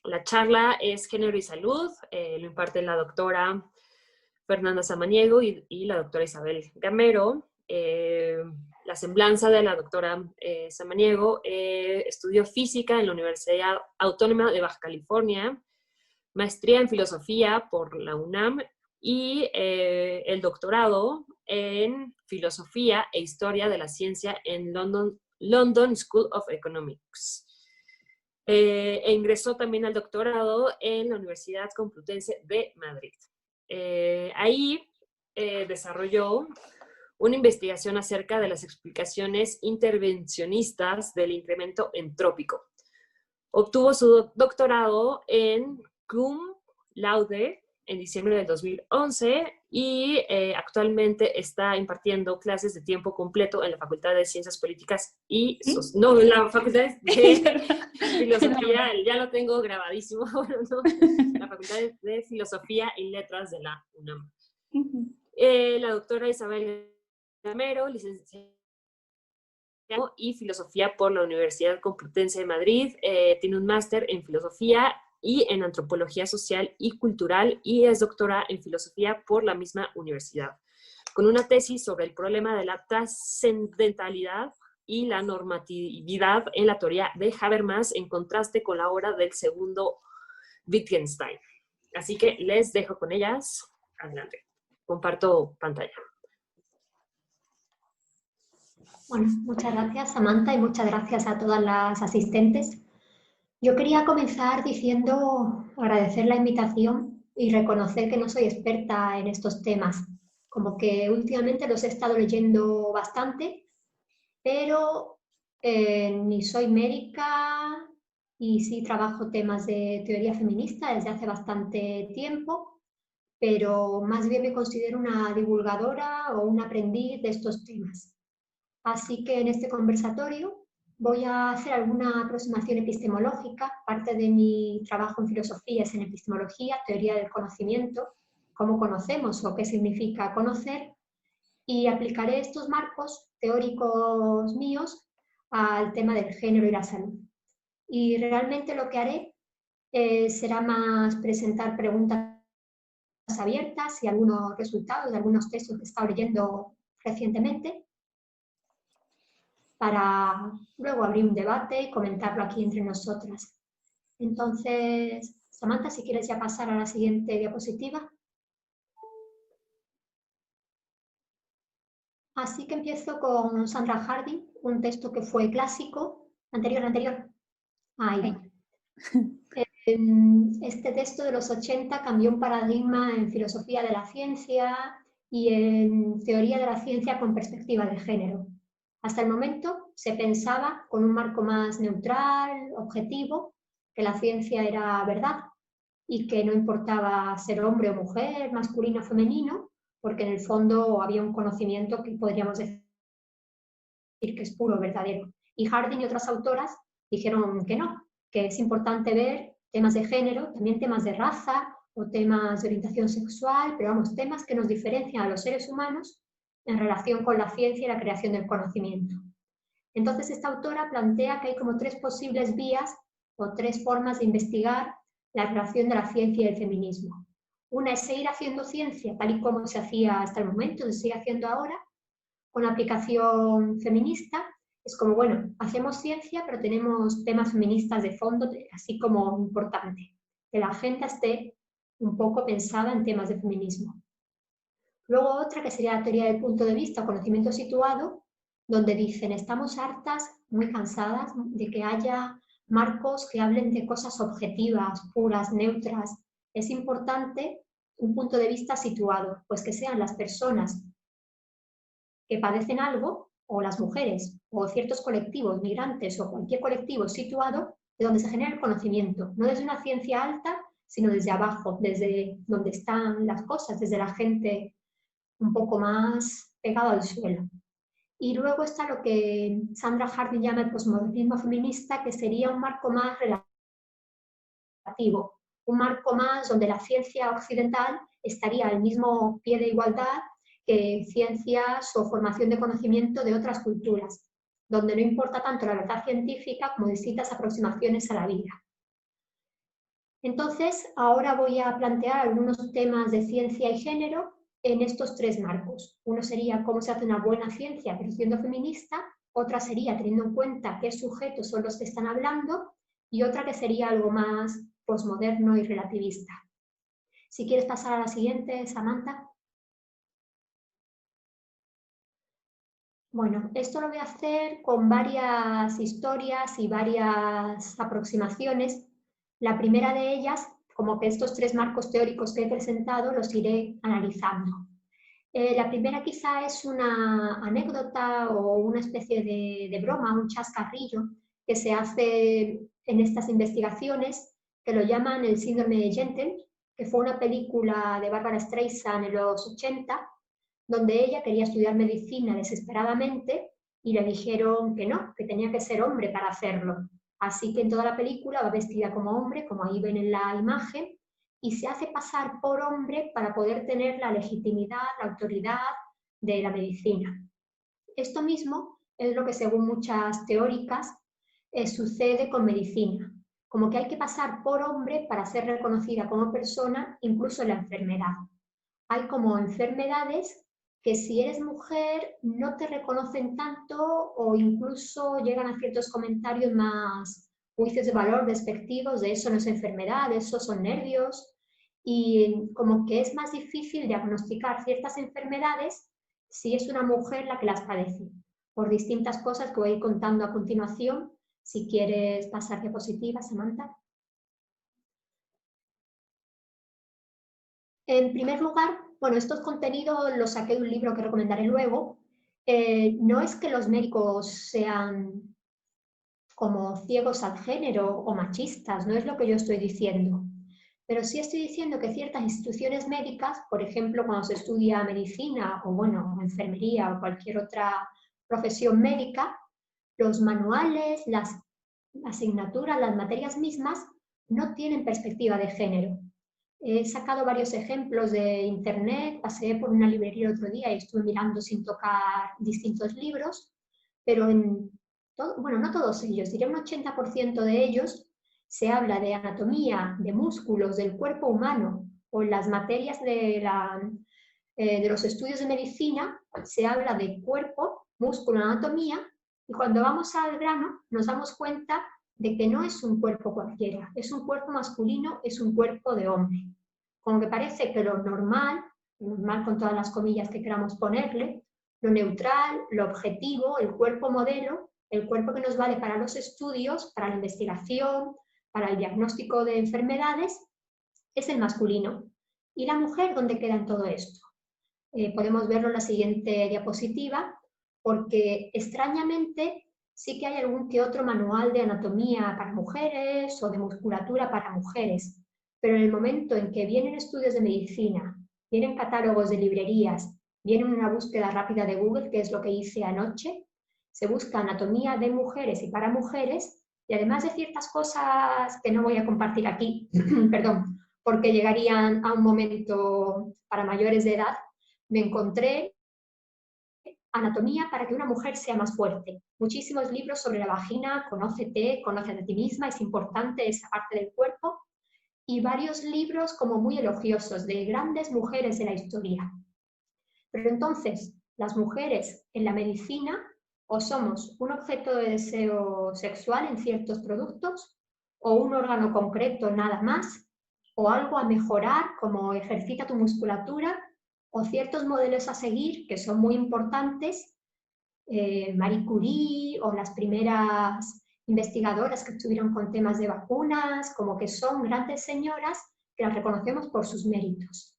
La charla es Género y Salud, lo imparte la doctora Fernanda Samaniego y la doctora Isabel Gamero. La semblanza de la doctora Samaniego estudió física en la Universidad Autónoma de Baja California, maestría en filosofía por la UNAM y el doctorado en filosofía e historia de la ciencia en London School of Economics. E ingresó también al doctorado en la Universidad Complutense de Madrid. Ahí desarrolló una investigación acerca de las explicaciones intervencionistas del incremento entrópico. Obtuvo su doctorado en cum laude en diciembre del 2011 y actualmente está impartiendo clases de tiempo completo en la Facultad de Ciencias Políticas y... No, en la Facultad de Filosofía, ya lo tengo grabadísimo, ¿no? La Facultad de Filosofía y Letras de la UNAM. La doctora Isabel Gamero, licenciada y Filosofía por la Universidad Complutense de Madrid, tiene un máster en Filosofía y en Antropología Social y Cultural y es doctora en Filosofía por la misma universidad, con una tesis sobre el problema de la trascendentalidad y la normatividad en la teoría de Habermas en contraste con la obra del segundo Wittgenstein. Así que les dejo con ellas. Adelante. Comparto pantalla. Bueno, muchas gracias, Samantha, y muchas gracias a todas las asistentes. Yo quería comenzar diciendo, agradecer la invitación y reconocer que no soy experta en estos temas. Como que últimamente los he estado leyendo bastante, pero ni soy médica y sí trabajo temas de teoría feminista desde hace bastante tiempo, pero más bien me considero una divulgadora o un aprendiz de estos temas. Así que en este conversatorio voy a hacer alguna aproximación epistemológica. Parte de mi trabajo en filosofía es en epistemología, teoría del conocimiento, cómo conocemos o qué significa conocer, y aplicaré estos marcos teóricos míos al tema del género y la salud. Y realmente lo que haré será más presentar preguntas abiertas y algunos resultados de algunos textos que he estado leyendo recientemente, para luego abrir un debate y comentarlo aquí entre nosotras. Entonces, Samantha, si quieres ya pasar a la siguiente diapositiva. Así que empiezo con Sandra Harding, un texto que fue clásico. Anterior. Ahí. Este texto de los 80 cambió un paradigma en filosofía de la ciencia y en teoría de la ciencia con perspectiva de género. Hasta el momento se pensaba con un marco más neutral, objetivo, que la ciencia era verdad y que no importaba ser hombre o mujer, masculino o femenino, porque en el fondo había un conocimiento que podríamos decir que es puro, verdadero. Y Harding y otras autoras dijeron que no, que es importante ver temas de género, también temas de raza o temas de orientación sexual, pero vamos, temas que nos diferencian a los seres humanos en relación con la ciencia y la creación del conocimiento. Entonces esta autora plantea que hay como tres posibles vías o tres formas de investigar la relación de la ciencia y el feminismo. Una es seguir haciendo ciencia tal y como se hacía hasta el momento, se sigue haciendo ahora, con aplicación feminista. Es como, bueno, hacemos ciencia, pero tenemos temas feministas de fondo, así como importante. Que la agenda esté un poco pensada en temas de feminismo. Luego otra que sería la teoría del punto de vista o conocimiento situado, donde dicen, estamos hartas, muy cansadas de que haya marcos que hablen de cosas objetivas, puras, neutras. Es importante un punto de vista situado, pues que sean las personas que padecen algo, o las mujeres, o ciertos colectivos, migrantes o cualquier colectivo situado, de donde se genera el conocimiento, no desde una ciencia alta, sino desde abajo, desde donde están las cosas, desde la gente un poco más pegada al suelo. Y luego está lo que Sandra Harding llama el posmodernismo feminista, que sería un marco más relativo, un marco más donde la ciencia occidental estaría al mismo pie de igualdad que ciencias o formación de conocimiento de otras culturas, donde no importa tanto la verdad científica como distintas aproximaciones a la vida. Entonces, ahora voy a plantear algunos temas de ciencia y género en estos tres marcos. Uno sería cómo se hace una buena ciencia pero siendo feminista, otra sería teniendo en cuenta qué sujetos son los que están hablando y otra que sería algo más posmoderno y relativista. Si quieres pasar a la siguiente, Samantha. Bueno, esto lo voy a hacer con varias historias y varias aproximaciones. La primera de ellas, como que estos tres marcos teóricos que he presentado, los iré analizando. La primera quizá es una anécdota o una especie de broma, un chascarrillo que se hace en estas investigaciones, que lo llaman el síndrome de Gentile, que fue una película de Barbara Streisand en los 80, donde ella quería estudiar medicina desesperadamente y le dijeron que no, que tenía que ser hombre para hacerlo. Así que en toda la película va vestida como hombre, como ahí ven en la imagen, y se hace pasar por hombre para poder tener la legitimidad, la autoridad de la medicina. Esto mismo es lo que, según muchas teóricas, sucede con medicina, como que hay que pasar por hombre para ser reconocida como persona, incluso en la enfermedad. Hay como enfermedades que si eres mujer no te reconocen tanto o incluso llegan a ciertos comentarios más juicios de valor despectivos de eso no es enfermedad, eso son nervios, y como que es más difícil diagnosticar ciertas enfermedades si es una mujer la que las padece, por distintas cosas que voy a ir contando a continuación. Si quieres pasar diapositiva, Samantha. En primer lugar, bueno, estos contenidos los saqué de un libro que recomendaré luego. No es que los médicos sean como ciegos al género o machistas, no es lo que yo estoy diciendo. Pero sí estoy diciendo que ciertas instituciones médicas, por ejemplo, cuando se estudia medicina o, bueno, enfermería o cualquier otra profesión médica, los manuales, las asignaturas, las materias mismas, no tienen perspectiva de género. He sacado varios ejemplos de internet, pasé por una librería el otro día y estuve mirando sin tocar distintos libros, pero en todo, bueno, no todos ellos, diría un 80% de ellos se habla de anatomía, de músculos, del cuerpo humano, o en las materias de los estudios de medicina se habla de cuerpo, músculo, anatomía, y cuando vamos al grano nos damos cuenta de que no es un cuerpo cualquiera, es un cuerpo masculino, es un cuerpo de hombre. Como que parece que lo normal con todas las comillas que queramos ponerle, lo neutral, lo objetivo, el cuerpo modelo, el cuerpo que nos vale para los estudios, para la investigación, para el diagnóstico de enfermedades, es el masculino. ¿Y la mujer dónde queda en todo esto? Podemos verlo en la siguiente diapositiva, porque extrañamente sí que hay algún que otro manual de anatomía para mujeres o de musculatura para mujeres, pero en el momento en que vienen estudios de medicina, vienen catálogos de librerías, viene una búsqueda rápida de Google, que es lo que hice anoche, se busca anatomía de mujeres y para mujeres, y además de ciertas cosas que no voy a compartir aquí, perdón, porque llegarían a un momento para mayores de edad, me encontré anatomía para que una mujer sea más fuerte. Muchísimos libros sobre la vagina, conócete, conócete a ti misma, es importante esa parte del cuerpo, y varios libros como muy elogiosos de grandes mujeres de la historia. Pero entonces, las mujeres en la medicina o somos un objeto de deseo sexual en ciertos productos, o un órgano concreto nada más, o algo a mejorar como ejercita tu musculatura, o ciertos modelos a seguir que son muy importantes, Marie Curie o las primeras investigadoras que estuvieron con temas de vacunas, como que son grandes señoras que las reconocemos por sus méritos.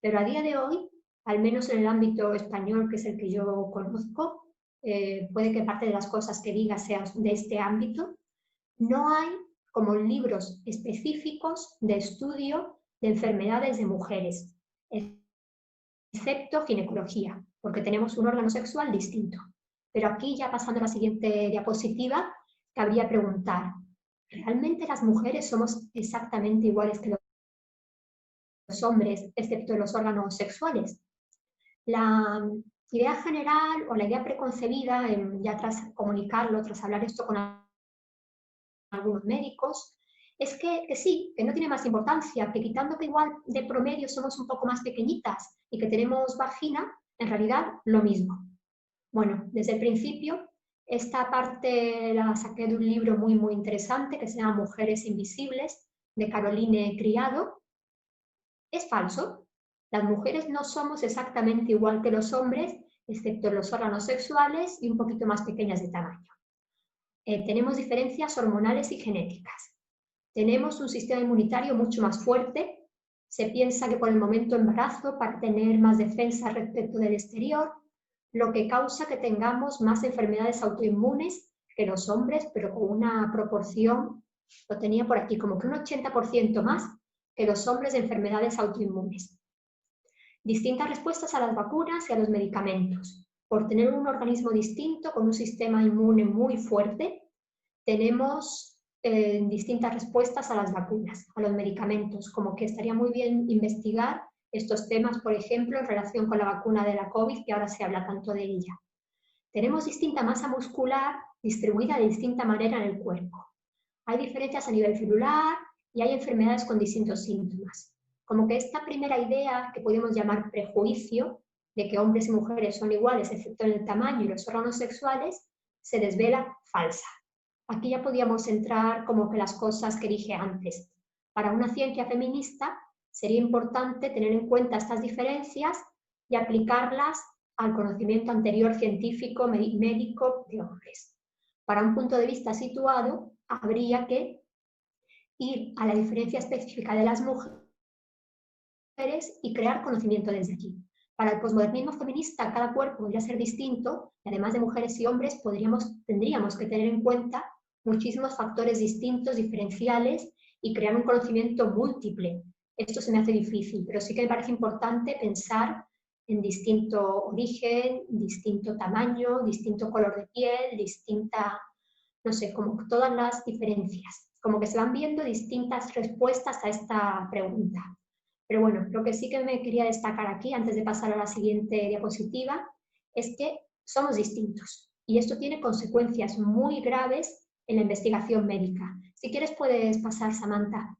Pero a día de hoy, al menos en el ámbito español, que es el que yo conozco, puede que parte de las cosas que diga sean de este ámbito, no hay como libros específicos de estudio de enfermedades de mujeres, excepto ginecología, porque tenemos un órgano sexual distinto. Pero aquí, ya pasando a la siguiente diapositiva, cabría preguntar, ¿realmente las mujeres somos exactamente iguales que los hombres, excepto los órganos sexuales? La idea general o la idea preconcebida, ya tras comunicarlo, tras hablar esto con algunos médicos, es que sí, que no tiene más importancia, que quitando que igual de promedio somos un poco más pequeñitas y que tenemos vagina, en realidad lo mismo. Bueno, desde el principio, esta parte la saqué de un libro muy, muy interesante que se llama Mujeres Invisibles, de Caroline Criado. Es falso. Las mujeres no somos exactamente igual que los hombres, excepto los órganos sexuales y un poquito más pequeñas de tamaño. Tenemos diferencias hormonales y genéticas. Tenemos un sistema inmunitario mucho más fuerte. Se piensa que por el momento embarazo, para tener más defensa respecto del exterior, lo que causa que tengamos más enfermedades autoinmunes que los hombres, pero con una proporción, lo tenía por aquí, como que un 80% más que los hombres de enfermedades autoinmunes. Distintas respuestas a las vacunas y a los medicamentos. Por tener un organismo distinto, con un sistema inmune muy fuerte, tenemos distintas respuestas a las vacunas, a los medicamentos, como que estaría muy bien investigar estos temas, por ejemplo, en relación con la vacuna de la COVID, que ahora se habla tanto de ella. Tenemos distinta masa muscular distribuida de distinta manera en el cuerpo. Hay diferencias a nivel celular y hay enfermedades con distintos síntomas. Como que esta primera idea, que podemos llamar prejuicio, de que hombres y mujeres son iguales excepto en el tamaño y los órganos sexuales, se desvela falsa. Aquí ya podíamos entrar como que las cosas que dije antes. Para una ciencia feminista sería importante tener en cuenta estas diferencias y aplicarlas al conocimiento anterior científico, médico de hombres. Para un punto de vista situado, habría que ir a la diferencia específica de las mujeres y crear conocimiento desde aquí. Para el posmodernismo feminista, cada cuerpo podría ser distinto y además de mujeres y hombres tendríamos que tener en cuenta muchísimos factores distintos, diferenciales y crear un conocimiento múltiple. Esto se me hace difícil, pero sí que me parece importante pensar en distinto origen, distinto tamaño, distinto color de piel, distinta, no sé, como todas las diferencias, como que se van viendo distintas respuestas a esta pregunta. Pero bueno, lo que sí que me quería destacar aquí, antes de pasar a la siguiente diapositiva, es que somos distintos y esto tiene consecuencias muy graves en la investigación médica. Si quieres puedes pasar, Samantha.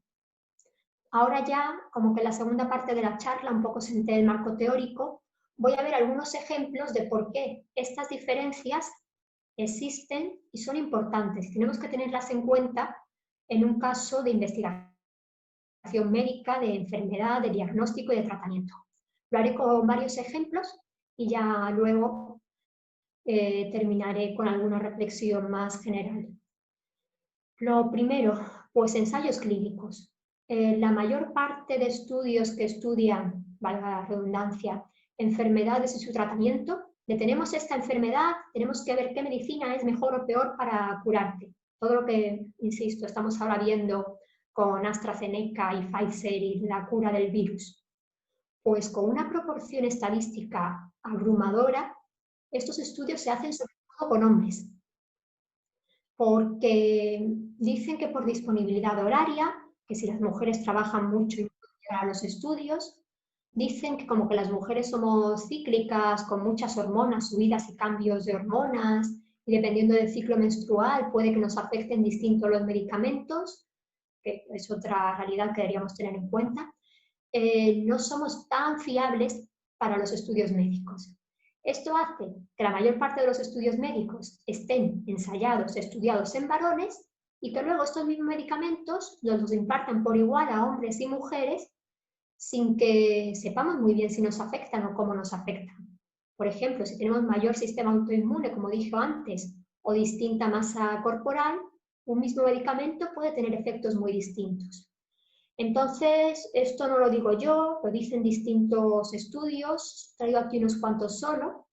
Ahora ya, como que en la segunda parte de la charla, un poco senté el marco teórico, voy a ver algunos ejemplos de por qué estas diferencias existen y son importantes. Tenemos que tenerlas en cuenta en un caso de investigación médica, de enfermedad, de diagnóstico y de tratamiento. Lo haré con varios ejemplos y ya luego terminaré con alguna reflexión más general. Lo primero, pues ensayos clínicos. La mayor parte de estudios que estudian, valga la redundancia, enfermedades y su tratamiento, tenemos esta enfermedad, tenemos que ver qué medicina es mejor o peor para curarte. Todo lo que, insisto, estamos ahora viendo con AstraZeneca y Pfizer y la cura del virus. Pues con una proporción estadística abrumadora, estos estudios se hacen sobre todo con hombres, porque dicen que por disponibilidad horaria, que si las mujeres trabajan mucho y no llegan a los estudios, dicen que como que las mujeres somos cíclicas, con muchas hormonas, subidas y cambios de hormonas, y dependiendo del ciclo menstrual puede que nos afecten distinto los medicamentos, que es otra realidad que deberíamos tener en cuenta. No somos tan fiables para los estudios médicos. Esto hace que la mayor parte de los estudios médicos estén ensayados, estudiados en varones y que luego estos mismos medicamentos los impartan por igual a hombres y mujeres sin que sepamos muy bien si nos afectan o cómo nos afectan. Por ejemplo, si tenemos mayor sistema autoinmune, como dije antes, o distinta masa corporal, un mismo medicamento puede tener efectos muy distintos. Entonces, esto no lo digo yo, lo dicen distintos estudios, traigo aquí unos cuantos solo,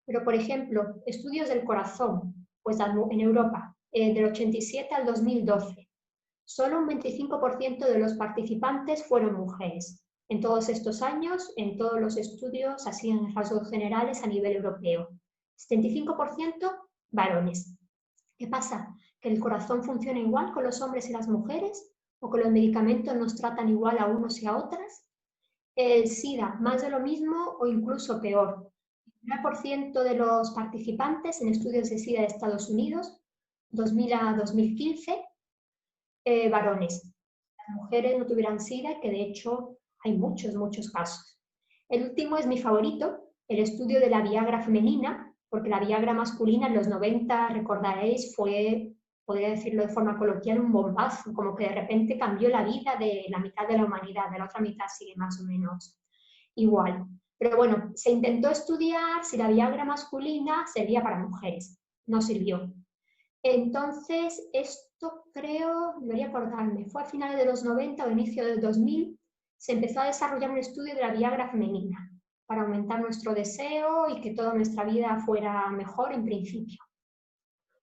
pero por ejemplo, estudios del corazón, pues en Europa, del 87 al 2012, solo un 25% de los participantes fueron mujeres. En todos estos años, en todos los estudios, así en rasgos generales a nivel europeo. 75% varones. ¿Qué pasa? ¿Que el corazón funciona igual con los hombres y las mujeres? ¿O que los medicamentos nos tratan igual a unos y a otras? El SIDA, más de lo mismo o incluso peor. El 9% de los participantes en estudios de SIDA de Estados Unidos, 2000 a 2015, varones. mujeres no tuvieran SIDA, que de hecho hay muchos, muchos casos. El último es mi favorito, el estudio de la Viagra femenina, porque la Viagra masculina en los 90, recordaréis, fue, podría decirlo de forma coloquial, un bombazo, como que de repente cambió la vida de la mitad de la humanidad, de la otra mitad sigue más o menos igual. Pero bueno, se intentó estudiar si la Viagra masculina servía para mujeres, no sirvió. Entonces, esto creo, debería acordarme, fue a finales de los 90 o inicio del 2000, se empezó a desarrollar un estudio de la Viagra femenina para aumentar nuestro deseo y que toda nuestra vida fuera mejor en principio.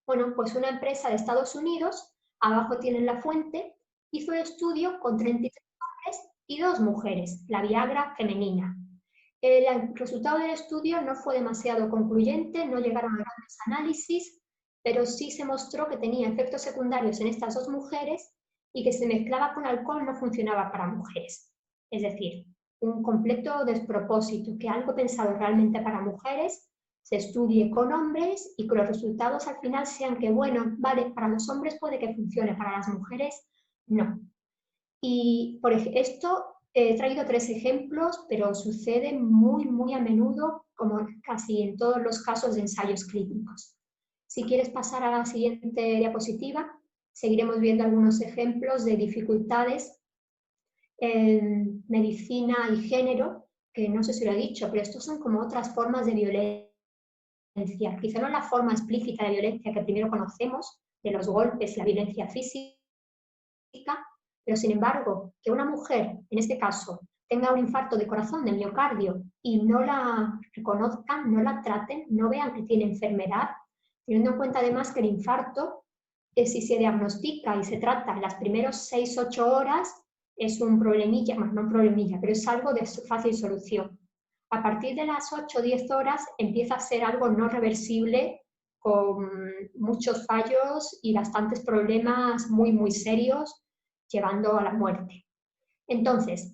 Bueno, pues una empresa de Estados Unidos, abajo tienen la fuente, hizo el estudio con 33 hombres y 2 mujeres, la Viagra femenina. El resultado del estudio no fue demasiado concluyente, no llegaron a grandes análisis, pero sí se mostró que tenía efectos secundarios en estas 2 mujeres y que se mezclaba con alcohol no funcionaba para mujeres. Es decir, un completo despropósito, que algo pensado realmente para mujeres se estudie con hombres y que los resultados al final sean que, bueno, vale, para los hombres puede que funcione, para las mujeres no. Y por esto he traído 3 ejemplos, pero sucede muy, muy a menudo, como casi en todos los casos de ensayos clínicos. Si quieres pasar a la siguiente diapositiva, seguiremos viendo algunos ejemplos de dificultades en medicina y género, que no sé si lo he dicho, pero estos son como otras formas de violencia. Quizá no la forma explícita de violencia que primero conocemos, de los golpes y la violencia física, pero sin embargo, que una mujer, en este caso, tenga un infarto de corazón, de miocardio, y no la reconozcan, no la traten, no vean que tiene enfermedad, teniendo en cuenta además que el infarto, si se diagnostica y se trata en las primeras 6-8 horas, es un problemilla, bueno, no un problemilla, pero es algo de fácil solución. A partir de las 8 o 10 horas empieza a ser algo no reversible, con muchos fallos y bastantes problemas muy, muy serios, llevando a la muerte. Entonces,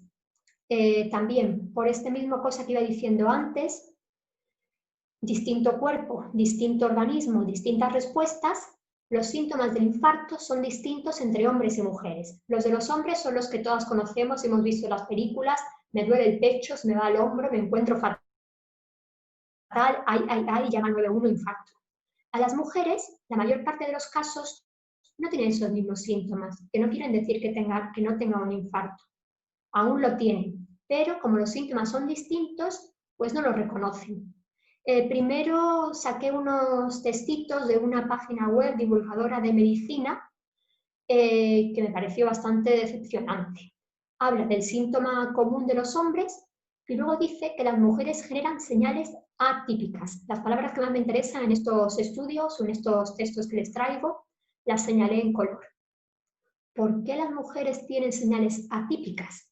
también por este mismo cosa que iba diciendo antes, distinto cuerpo, distinto organismo, distintas respuestas, los síntomas del infarto son distintos entre hombres y mujeres. Los de los hombres son los que todas conocemos, hemos visto en las películas: me duele el pecho, se me va el hombro, me encuentro fatal, ay, llama 911, infarto. A las mujeres, la mayor parte de los casos no tienen esos mismos síntomas, que no quieren decir que no tengan un infarto. Aún lo tienen, pero como los síntomas son distintos, pues no los reconocen. Primero saqué unos textitos de una página web divulgadora de medicina que me pareció bastante decepcionante. Habla del síntoma común de los hombres y luego dice que las mujeres generan señales atípicas. Las palabras que más me interesan en estos estudios o en estos textos que les traigo, las señalé en color. ¿Por qué las mujeres tienen señales atípicas?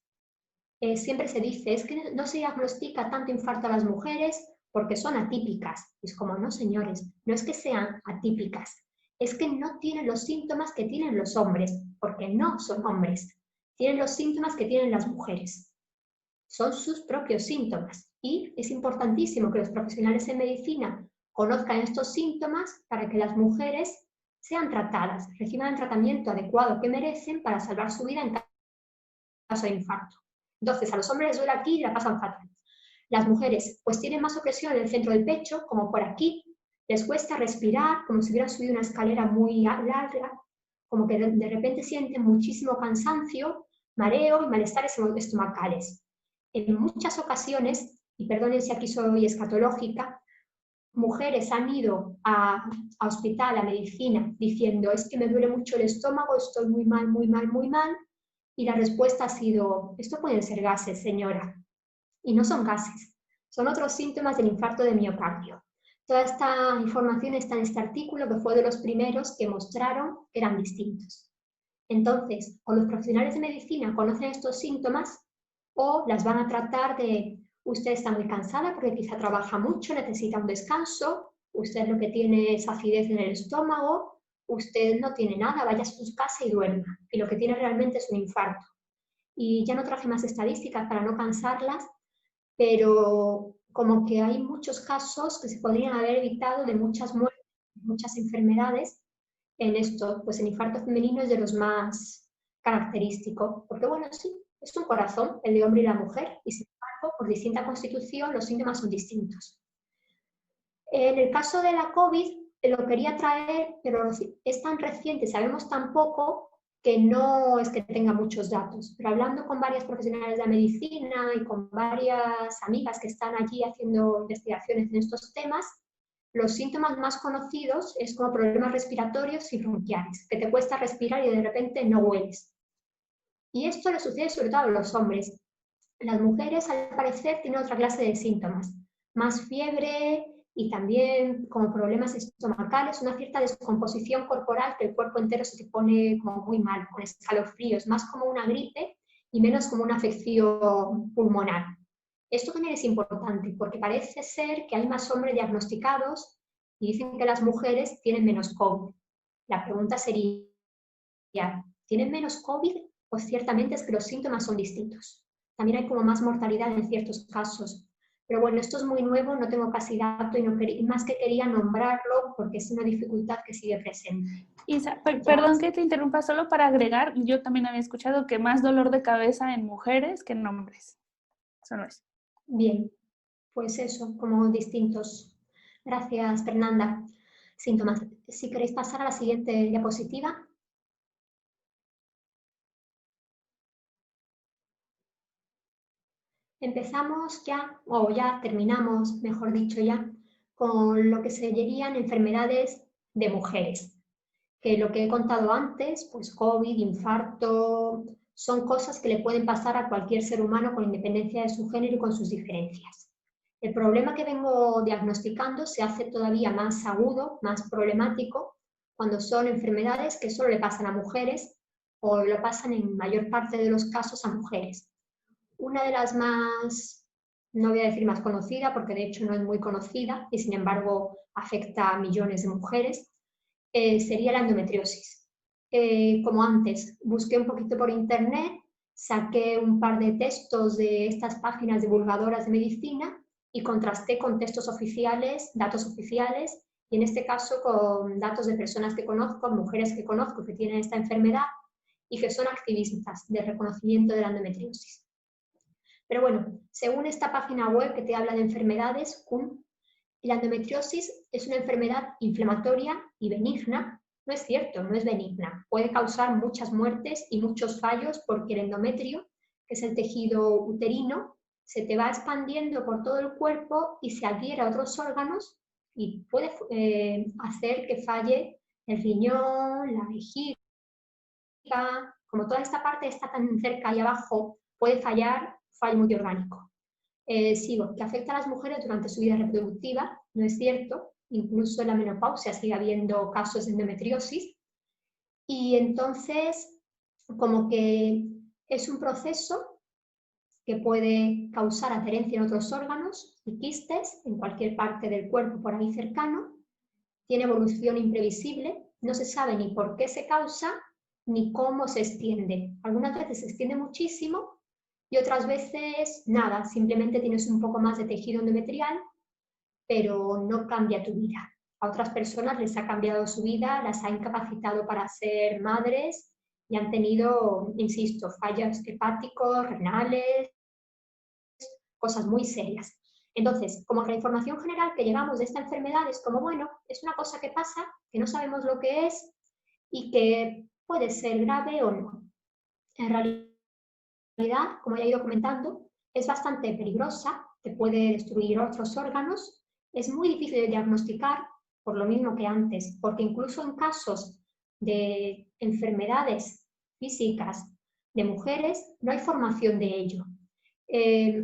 Siempre se dice, es que no se diagnostica tanto infarto a las mujeres porque son atípicas. Es como, no señores, no es que sean atípicas, es que no tienen los síntomas que tienen los hombres, porque no son hombres. Tienen los síntomas que tienen las mujeres. Son sus propios síntomas. Y es importantísimo que los profesionales en medicina conozcan estos síntomas para que las mujeres sean tratadas, reciban el tratamiento adecuado que merecen para salvar su vida en caso de infarto. Entonces, a los hombres les duele aquí y la pasan fatal. Las mujeres pues tienen más opresión en el centro del pecho, como por aquí, les cuesta respirar, como si hubieran subido una escalera muy larga, como que de repente sienten muchísimo cansancio, mareo y malestares estomacales. En muchas ocasiones, y perdonen si aquí soy escatológica, mujeres han ido a hospital, a medicina, diciendo, es que me duele mucho el estómago, estoy muy mal, muy mal, muy mal, y la respuesta ha sido, esto pueden ser gases, señora. Y no son gases, son otros síntomas del infarto de miocardio. Toda esta información está en este artículo, que fue de los primeros que mostraron que eran distintos. Entonces, o los profesionales de medicina conocen estos síntomas, o las van a tratar de, usted está muy cansada porque quizá trabaja mucho, necesita un descanso, usted lo que tiene es acidez en el estómago, usted no tiene nada, vaya a su casa y duerma, y lo que tiene realmente es un infarto. Y ya no traje más estadísticas para no cansarlas, pero como que hay muchos casos que se podrían haber evitado, de muchas muertes, muchas enfermedades en esto. Pues el infarto femenino es de los más característico, porque bueno, sí, es un corazón, el de hombre y la mujer, y sin embargo, por distinta constitución, los síntomas son distintos. En el caso de la COVID, lo quería traer, pero es tan reciente, sabemos tan poco, que no es que tenga muchos datos. Pero hablando con varias profesionales de la medicina y con varias amigas que están allí haciendo investigaciones en estos temas, los síntomas más conocidos es como problemas respiratorios y bronquiales, que te cuesta respirar y de repente no hueles. Y esto le sucede sobre todo a los hombres. Las mujeres, al parecer, tienen otra clase de síntomas, más fiebre y también como problemas estomacales, una cierta descomposición corporal, que el cuerpo entero se te pone como muy mal, con escalofríos, más como una gripe y menos como una afección pulmonar. Esto también es importante porque parece ser que hay más hombres diagnosticados y dicen que las mujeres tienen menos COVID. La pregunta sería, ¿tienen menos COVID? Pues ciertamente es que los síntomas son distintos. También hay como más mortalidad en ciertos casos. Pero bueno, esto es muy nuevo, no tengo casi dato y no más que quería nombrarlo porque es una dificultad que sigue presente. Isa, perdón que te interrumpa, solo para agregar, yo también había escuchado que más dolor de cabeza en mujeres que en hombres. Eso no es. Bien, pues eso, como distintos. Gracias, Fernanda. Síntomas. Si queréis pasar a la siguiente diapositiva. Empezamos ya, o ya terminamos, mejor dicho ya, con lo que serían enfermedades de mujeres. Que lo que he contado antes, pues COVID, infarto, son cosas que le pueden pasar a cualquier ser humano con independencia de su género y con sus diferencias. El problema que vengo diagnosticando se hace todavía más agudo, más problemático, cuando son enfermedades que solo le pasan a mujeres o lo pasan en mayor parte de los casos a mujeres. Una de las más, no voy a decir más conocida, porque de hecho no es muy conocida y sin embargo afecta a millones de mujeres, sería la endometriosis. Como antes, busqué un poquito por internet, saqué un par de textos de estas páginas divulgadoras de medicina y contrasté con textos oficiales, datos oficiales, y en este caso con datos de personas que conozco, mujeres que conozco que tienen esta enfermedad y que son activistas de reconocimiento de la endometriosis. Pero bueno, según esta página web que te habla de enfermedades, la endometriosis es una enfermedad inflamatoria y benigna. No es cierto, no es benigna. Puede causar muchas muertes y muchos fallos porque el endometrio, que es el tejido uterino, se te va expandiendo por todo el cuerpo y se adhiere a otros órganos y puede hacer que falle el riñón, la vejiga. Como toda esta parte está tan cerca y abajo, puede fallar fallo multiorgánico. Sigo, que afecta a las mujeres durante su vida reproductiva, no es cierto, incluso en la menopausia sigue habiendo casos de endometriosis, y entonces como que es un proceso que puede causar adherencia en otros órganos y quistes en cualquier parte del cuerpo por ahí cercano, tiene evolución imprevisible, no se sabe ni por qué se causa ni cómo se extiende. Algunas veces se extiende muchísimo y otras veces nada, simplemente tienes un poco más de tejido endometrial, pero no cambia tu vida. A otras personas les ha cambiado su vida, las ha incapacitado para ser madres y han tenido, insisto, fallos hepáticos, renales, cosas muy serias. Entonces, como que la información general que llegamos de esta enfermedad es como, bueno, es una cosa que pasa, que no sabemos lo que es y que puede ser grave o no. En realidad, como ya he ido comentando, es bastante peligrosa, te puede destruir otros órganos, es muy difícil de diagnosticar, por lo mismo que antes, porque incluso en casos de enfermedades físicas de mujeres no hay formación de ello.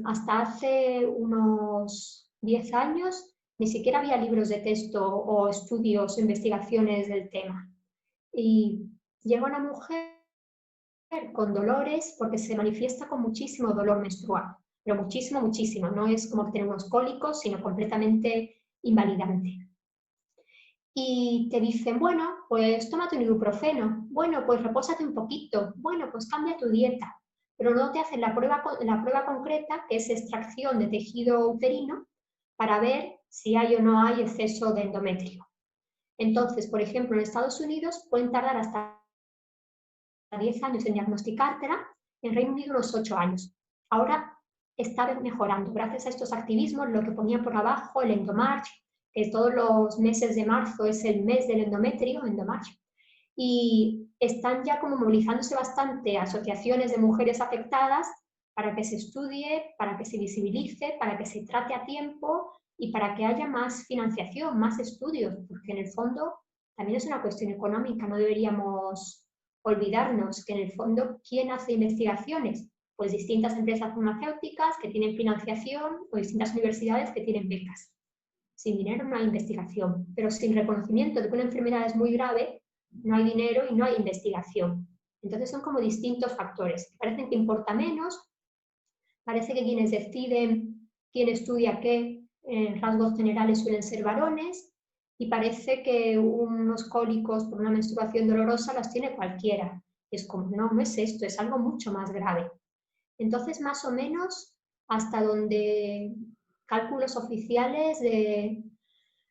Hasta hace unos 10 años ni siquiera había libros de texto o estudios o investigaciones del tema. Y llega una mujer con dolores porque se manifiesta con muchísimo dolor menstrual, pero muchísimo, muchísimo. No es como tener unos cólicos, sino completamente invalidante. Y te dicen, bueno, pues tómate un ibuprofeno, bueno, pues repósate un poquito, bueno, pues cambia tu dieta, pero no te hacen la prueba concreta, que es extracción de tejido uterino, para ver si hay o no hay exceso de endometrio. Entonces, por ejemplo, en Estados Unidos pueden tardar hasta 10 años en diagnosticártela, en Reino Unido unos 8 años. Ahora está mejorando, gracias a estos activismos, lo que ponía por abajo, el Endomarch, que todos los meses de marzo es el mes del endometrio, Endomarch, y están ya como movilizándose bastante asociaciones de mujeres afectadas para que se estudie, para que se visibilice, para que se trate a tiempo y para que haya más financiación, más estudios, porque en el fondo también es una cuestión económica, no deberíamos olvidarnos que en el fondo, ¿quién hace investigaciones? Pues distintas empresas farmacéuticas que tienen financiación o distintas universidades que tienen becas. Sin dinero no hay investigación, pero sin reconocimiento de que una enfermedad es muy grave, no hay dinero y no hay investigación. Entonces son como distintos factores. Parecen que importa menos, parece que quienes deciden quién estudia qué, en rasgos generales suelen ser varones, y parece que unos cólicos por una menstruación dolorosa las tiene cualquiera. Es como, no, no es esto, es algo mucho más grave. Entonces, más o menos, hasta donde cálculos oficiales de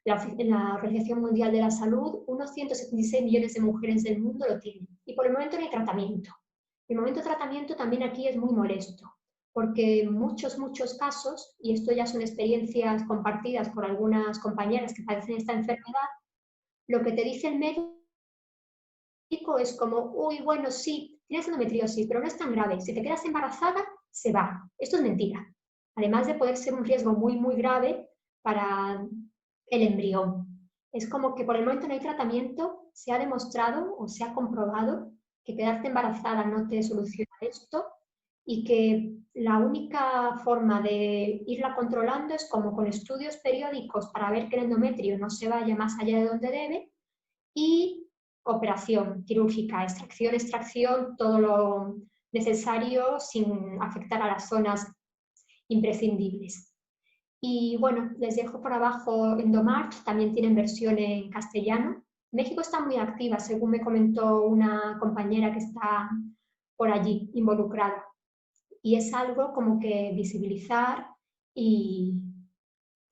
la Organización Mundial de la Salud, unos 176 millones de mujeres del mundo lo tienen. Y por el momento no hay tratamiento. El momento de tratamiento también aquí es muy molesto, porque en muchos casos, y esto ya son experiencias compartidas por algunas compañeras que padecen esta enfermedad, lo que te dice el médico es como, uy, bueno, sí, tienes endometriosis, pero no es tan grave. Si te quedas embarazada, se va. Esto es mentira. Además de poder ser un riesgo muy grave para el embrión. Es como que por el momento no hay tratamiento, se ha demostrado o se ha comprobado que quedarte embarazada no te soluciona esto y que la única forma de irla controlando es como con estudios periódicos para ver que el endometrio no se vaya más allá de donde debe y operación quirúrgica, extracción, todo lo necesario sin afectar a las zonas imprescindibles. Y bueno, les dejo por abajo Endomarch, también tienen versión en castellano. México está muy activa, según me comentó una compañera que está por allí involucrada. Y es algo como que visibilizar y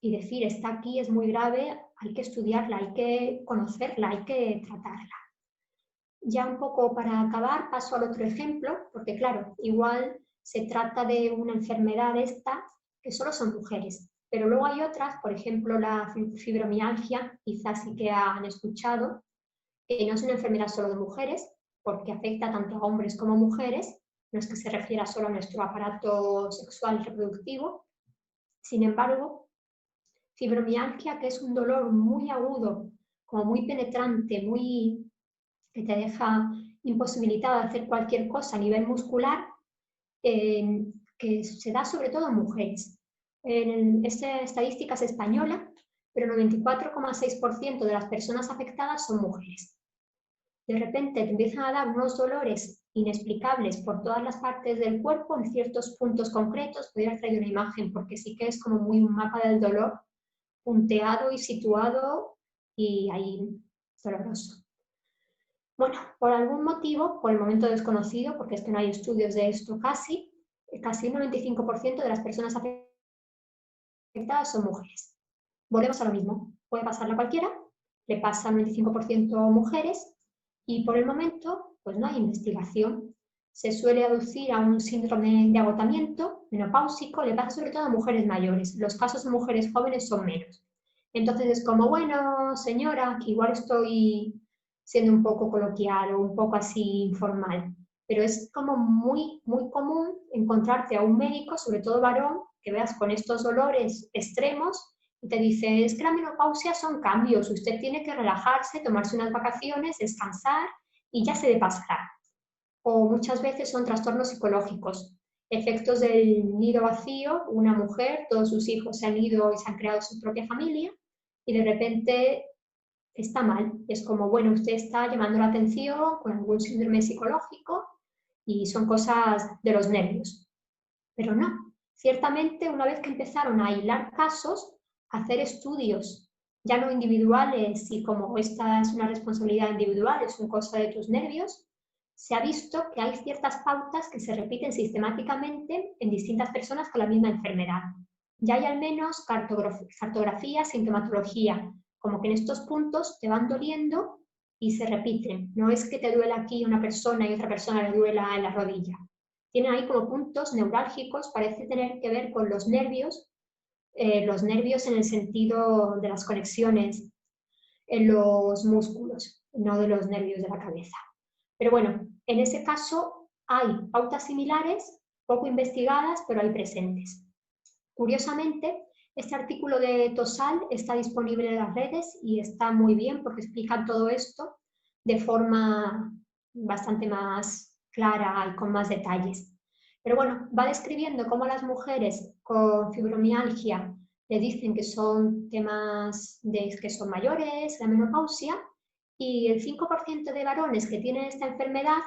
decir, está aquí, es muy grave, hay que estudiarla, hay que conocerla, hay que tratarla. Ya un poco para acabar, paso al otro ejemplo, porque claro, igual se trata de una enfermedad esta que solo son mujeres, pero luego hay otras, por ejemplo la fibromialgia, quizás sí que han escuchado, que no es una enfermedad solo de mujeres, porque afecta tanto a hombres como a mujeres, no es que se refiera solo a nuestro aparato sexual y reproductivo. Sin embargo, fibromialgia, que es un dolor muy agudo, como muy penetrante, que te deja imposibilitada de hacer cualquier cosa a nivel muscular, que se da sobre todo en mujeres. Esta estadística es española, pero el 94,6% de las personas afectadas son mujeres. De repente te empiezan a dar unos dolores inexplicables por todas las partes del cuerpo en ciertos puntos concretos. Podría haber traído una imagen porque sí que es como muy un mapa del dolor punteado y situado y ahí doloroso. Bueno, por algún motivo, por el momento desconocido, porque es que no hay estudios de esto casi el 95% de las personas afectadas son mujeres. Volvemos a lo mismo, puede pasarle a cualquiera, le pasa al 95% mujeres y por el momento pues no hay investigación. Se suele aducir a un síndrome de agotamiento menopáusico, le pasa sobre todo a mujeres mayores. Los casos de mujeres jóvenes son menos. Entonces es como, bueno, señora, que igual estoy siendo un poco coloquial o un poco así informal, pero es como muy común encontrarte a un médico, sobre todo varón, que veas con estos dolores extremos y te dice, es que la menopausia son cambios, usted tiene que relajarse, tomarse unas vacaciones, descansar y ya se le pasará. O muchas veces son trastornos psicológicos, efectos del nido vacío, una mujer, todos sus hijos se han ido y se han creado su propia familia y de repente está mal. Es como, bueno, usted está llamando la atención con algún síndrome psicológico y son cosas de los nervios. Pero no, ciertamente una vez que empezaron a hilar casos, a hacer estudios, ya no individuales y como esta es una responsabilidad individual, es una cosa de tus nervios, se ha visto que hay ciertas pautas que se repiten sistemáticamente en distintas personas con la misma enfermedad. Ya hay al menos cartografía, sintomatología, como que en estos puntos te van doliendo y se repiten. No es que te duela aquí una persona y otra persona le duela en la rodilla. Tienen ahí como puntos neurálgicos, parece tener que ver con los nervios en el sentido de las conexiones en los músculos, no de los nervios de la cabeza. Pero bueno, en ese caso hay pautas similares, poco investigadas, pero hay presentes. Curiosamente, este artículo de Tosal está disponible en las redes y está muy bien porque explica todo esto de forma bastante más clara y con más detalles. Pero bueno, va describiendo cómo las mujeres con fibromialgia le dicen que son temas que son mayores, la menopausia, y el 5% de varones que tienen esta enfermedad,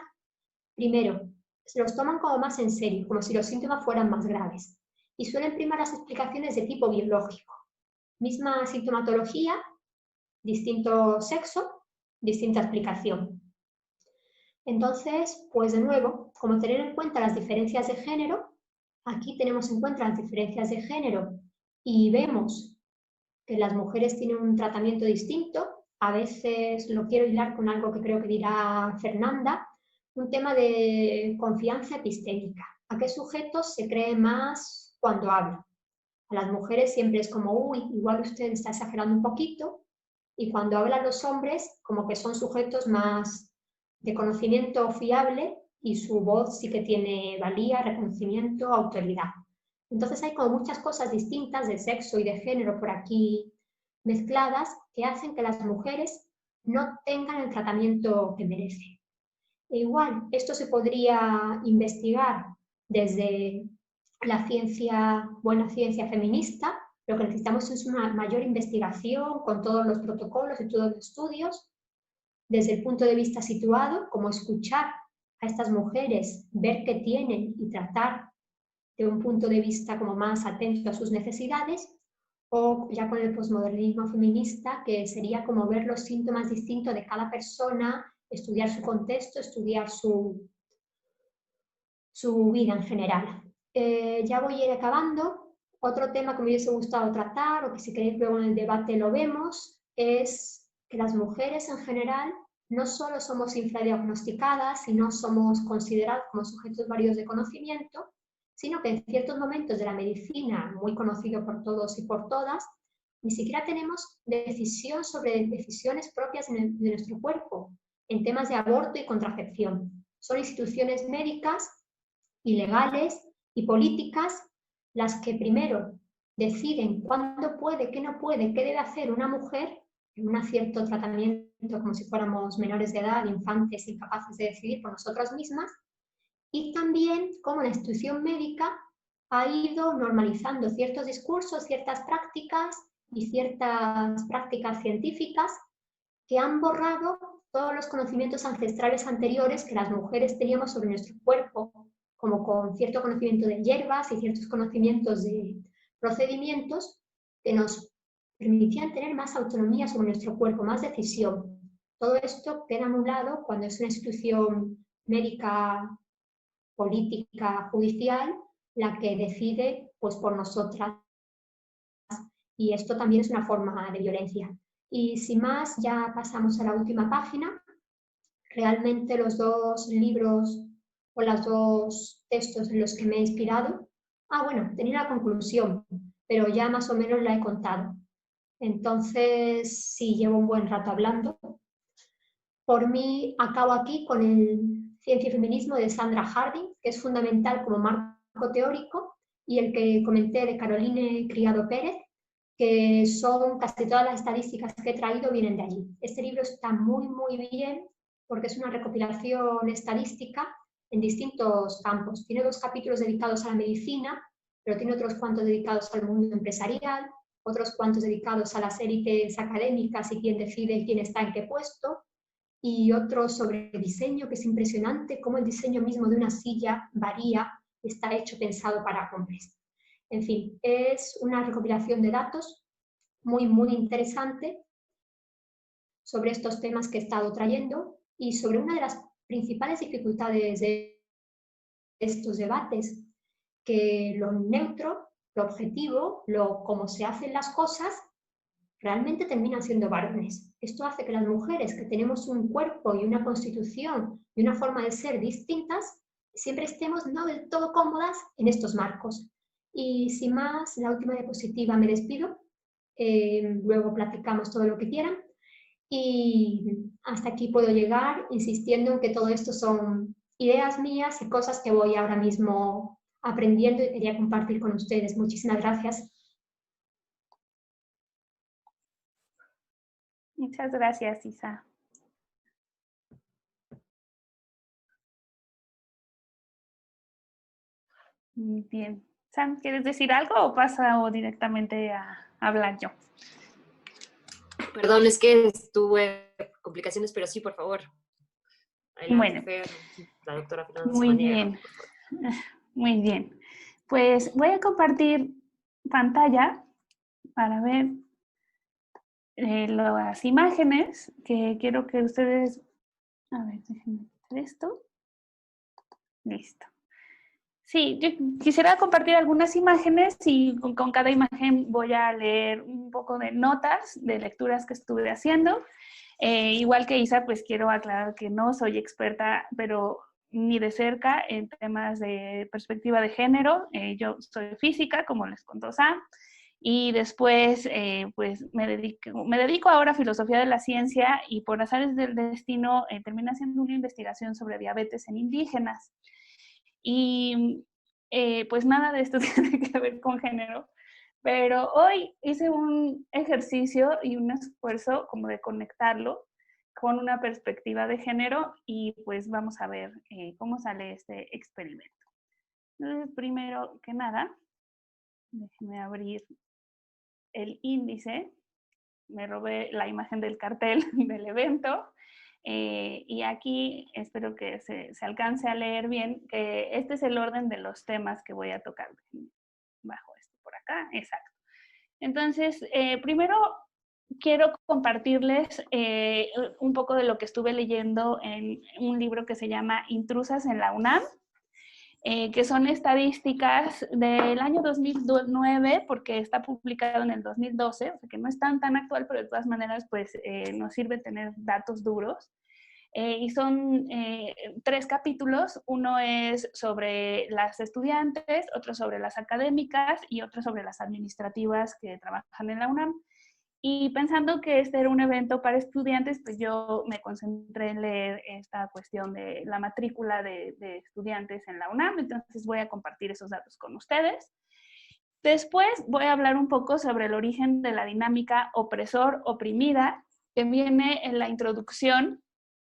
primero, se los toman como más en serio, como si los síntomas fueran más graves, y suelen primar las explicaciones de tipo biológico. Misma sintomatología, distinto sexo, distinta explicación. Entonces, pues de nuevo, como tener en cuenta las diferencias de género, aquí tenemos en cuenta las diferencias de género y vemos que las mujeres tienen un tratamiento distinto. A veces lo quiero hilar con algo que creo que dirá Fernanda, un tema de confianza epistémica. ¿A qué sujetos se cree más cuando habla? A las mujeres siempre es como, uy, igual usted está exagerando un poquito, y cuando hablan los hombres, como que son sujetos más de conocimiento fiable y su voz sí que tiene valía, reconocimiento, autoridad. Entonces hay como muchas cosas distintas de sexo y de género por aquí mezcladas que hacen que las mujeres no tengan el tratamiento que merecen. E igual, esto se podría investigar desde la ciencia, buena ciencia feminista. Lo que necesitamos es una mayor investigación con todos los protocolos y todos los estudios, desde el punto de vista situado, como escuchar a estas mujeres, ver qué tienen y tratar de un punto de vista como más atento a sus necesidades, o ya con el posmodernismo feminista, que sería como ver los síntomas distintos de cada persona, estudiar su contexto, estudiar su vida en general. Ya voy a ir acabando. Otro tema que me hubiese gustado tratar, o que si queréis luego en el debate lo vemos, es que las mujeres en general no solo somos infradiagnosticadas, sino somos consideradas como sujetos varios de conocimiento, sino que en ciertos momentos de la medicina, muy conocido por todos y por todas, ni siquiera tenemos decisión sobre decisiones propias de nuestro cuerpo, en temas de aborto y contracepción. Son instituciones médicas y legales y políticas las que primero deciden cuándo puede, qué no puede, qué debe hacer una mujer en un cierto tratamiento, como si fuéramos menores de edad, infantes incapaces de decidir por nosotras mismas, y también cómo la institución médica ha ido normalizando ciertos discursos, ciertas prácticas y ciertas prácticas científicas que han borrado todos los conocimientos ancestrales anteriores que las mujeres teníamos sobre nuestro cuerpo, como con cierto conocimiento de hierbas y ciertos conocimientos de procedimientos que nos permitían tener más autonomía sobre nuestro cuerpo, más decisión. Todo esto queda anulado cuando es una institución médica, política, judicial, la que decide pues, por nosotras. Y esto también es una forma de violencia. Y sin más, ya pasamos a la última página. Realmente los dos libros o los dos textos en los que me he inspirado, bueno, tenía la conclusión, pero ya más o menos la he contado. Entonces, sí, llevo un buen rato hablando. Por mí, acabo aquí con el Ciencia y Feminismo de Sandra Harding, que es fundamental como marco teórico, y el que comenté de Caroline Criado Pérez, que son casi todas las estadísticas que he traído vienen de allí. Este libro está muy, muy bien porque es una recopilación estadística en distintos campos. Tiene 2 capítulos dedicados a la medicina, pero tiene otros cuantos dedicados al mundo empresarial, otros cuantos dedicados a las élites académicas y quién decide quién está en qué puesto, y otros sobre diseño, que es impresionante cómo el diseño mismo de una silla varía, está hecho pensado para hombres. En fin, es una recopilación de datos muy, muy interesante sobre estos temas que he estado trayendo y sobre una de las principales dificultades de estos debates, que lo neutro, lo objetivo, cómo se hacen las cosas, realmente terminan siendo varones. Esto hace que las mujeres que tenemos un cuerpo y una constitución y una forma de ser distintas, siempre estemos no del todo cómodas en estos marcos. Y sin más, la última diapositiva, me despido. Luego platicamos todo lo que quieran. Y hasta aquí puedo llegar, insistiendo en que todo esto son ideas mías y cosas que voy ahora mismo aprendiendo y quería compartir con ustedes. Muchísimas gracias. Muchas gracias, Isa. Muy bien. Sam, ¿quieres decir algo o paso directamente a hablar yo? Perdón, es que tuve complicaciones, pero sí, por favor. Adelante, Bueno, Fer, la doctora Fernanda muy Samaniego. bien. Muy bien. Pues voy a compartir pantalla para ver las imágenes que quiero que ustedes... A ver, déjenme quitar esto. Listo. Sí, yo quisiera compartir algunas imágenes y con cada imagen voy a leer un poco de notas de lecturas que estuve haciendo. Igual que Isa, pues quiero aclarar que no soy experta, pero ni de cerca en temas de perspectiva de género. Yo soy física, como les contó Sam, y después pues me dedico ahora a filosofía de la ciencia y por azares del destino terminé haciendo una investigación sobre diabetes en indígenas. Y pues nada de esto tiene que ver con género, pero hoy hice un ejercicio y un esfuerzo como de conectarlo con una perspectiva de género y pues vamos a ver cómo sale este experimento. Entonces, primero que nada, déjenme abrir el índice. Me robé la imagen del cartel del evento. Y aquí espero que se alcance a leer bien, que este es el orden de los temas que voy a tocar. Bajo esto por acá, exacto. Entonces, primero quiero compartirles un poco de lo que estuve leyendo en un libro que se llama Intrusas en la UNAM, que son estadísticas del año 2009, porque está publicado en el 2012, o sea que no es tan actual, pero de todas maneras pues nos sirve tener datos duros. Y son 3 capítulos, uno es sobre las estudiantes, otro sobre las académicas y otro sobre las administrativas que trabajan en la UNAM. Y pensando que este era un evento para estudiantes, pues yo me concentré en leer esta cuestión de la matrícula de estudiantes en la UNAM, entonces voy a compartir esos datos con ustedes. Después voy a hablar un poco sobre el origen de la dinámica opresor-oprimida, que viene en la introducción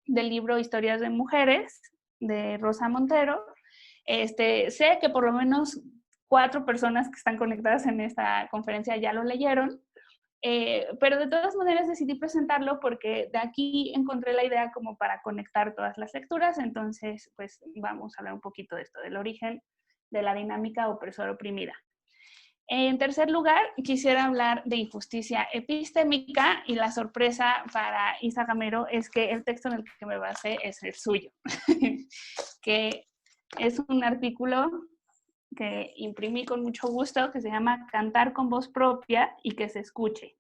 del libro Historias de Mujeres, de Rosa Montero. Sé que por lo menos 4 personas que están conectadas en esta conferencia ya lo leyeron, pero de todas maneras decidí presentarlo porque de aquí encontré la idea como para conectar todas las lecturas, entonces pues vamos a hablar un poquito de esto, del origen de la dinámica opresor-oprimida. En tercer lugar, quisiera hablar de injusticia epistémica y la sorpresa para Isa Gamero es que el texto en el que me basé es el suyo, que es un artículo que imprimí con mucho gusto, que se llama Cantar con voz propia y que se escuche.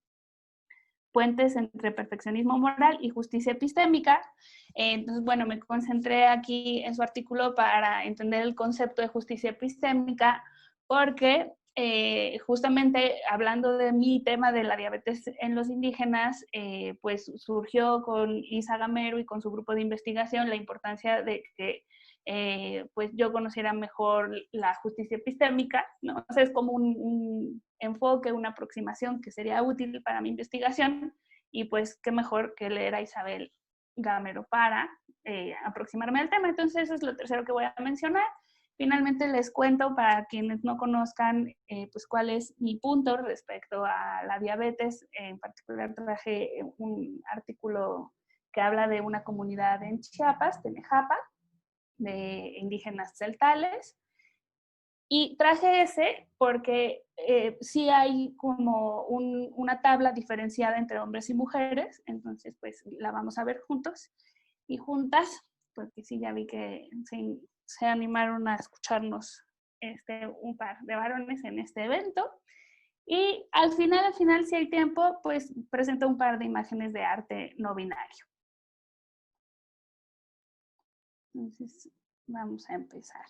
Puentes entre perfeccionismo moral y justicia epistémica. Entonces, bueno, me concentré aquí en su artículo para entender el concepto de justicia epistémica, porque justamente hablando de mi tema de la diabetes en los indígenas, pues surgió con Isa Gamero y con su grupo de investigación la importancia de que pues yo conociera mejor la justicia epistémica, ¿no? O sea, es como un enfoque, una aproximación que sería útil para mi investigación y pues qué mejor que leer a Isabel Gamero para aproximarme al tema. Entonces eso es lo tercero que voy a mencionar. Finalmente les cuento para quienes no conozcan pues cuál es mi punto respecto a la diabetes. En particular traje un artículo que habla de una comunidad en Chiapas, Tenejapa, de indígenas celtales. Y traje ese porque sí hay como una tabla diferenciada entre hombres y mujeres, entonces pues la vamos a ver juntos y juntas, porque sí ya vi que se animaron a escucharnos un par de varones en este evento. Y al final, si hay tiempo, pues presento un par de imágenes de arte no binario. Entonces, vamos a empezar.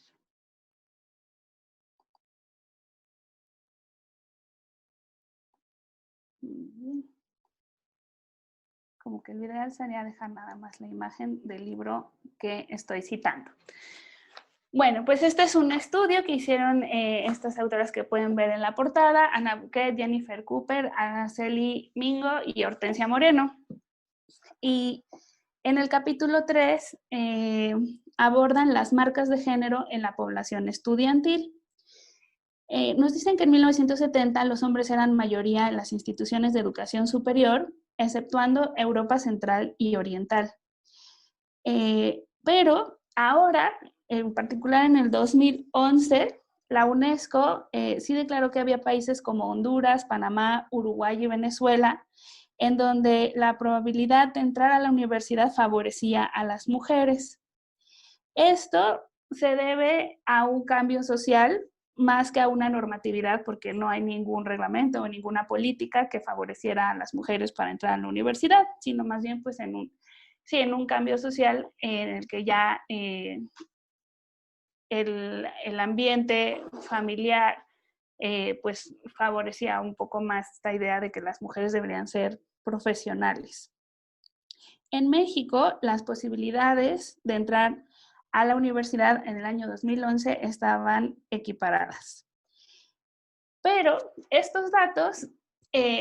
Muy bien. Como que lo ideal sería dejar nada más la imagen del libro que estoy citando. Bueno, pues este es un estudio que hicieron estas autoras que pueden ver en la portada, Ana Buquet, Jennifer Cooper, Araceli Mingo y Hortensia Moreno. Y en el capítulo 3 abordan las marcas de género en la población estudiantil. Nos dicen que en 1970 los hombres eran mayoría en las instituciones de educación superior, exceptuando Europa Central y Oriental. Pero ahora, en particular en el 2011, la UNESCO sí declaró que había países como Honduras, Panamá, Uruguay y Venezuela, en donde la probabilidad de entrar a la universidad favorecía a las mujeres. Esto se debe a un cambio social más que a una normatividad, porque no hay ningún reglamento o ninguna política que favoreciera a las mujeres para entrar a la universidad, sino más bien pues en un cambio social en el que ya el ambiente familiar pues favorecía un poco más esta idea de que las mujeres deberían ser profesionales. En México, las posibilidades de entrar a la universidad en el año 2011 estaban equiparadas. Pero estos datos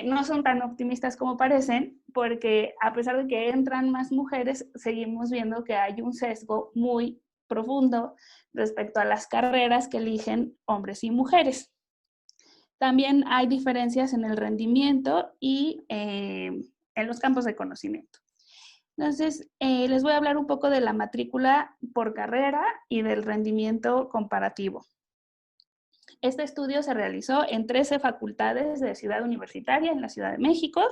no son tan optimistas como parecen, porque a pesar de que entran más mujeres, seguimos viendo que hay un sesgo muy profundo respecto a las carreras que eligen hombres y mujeres. También hay diferencias en el rendimiento y en los campos de conocimiento. Entonces, les voy a hablar un poco de la matrícula por carrera y del rendimiento comparativo. Este estudio se realizó en 13 facultades de Ciudad Universitaria en la Ciudad de México,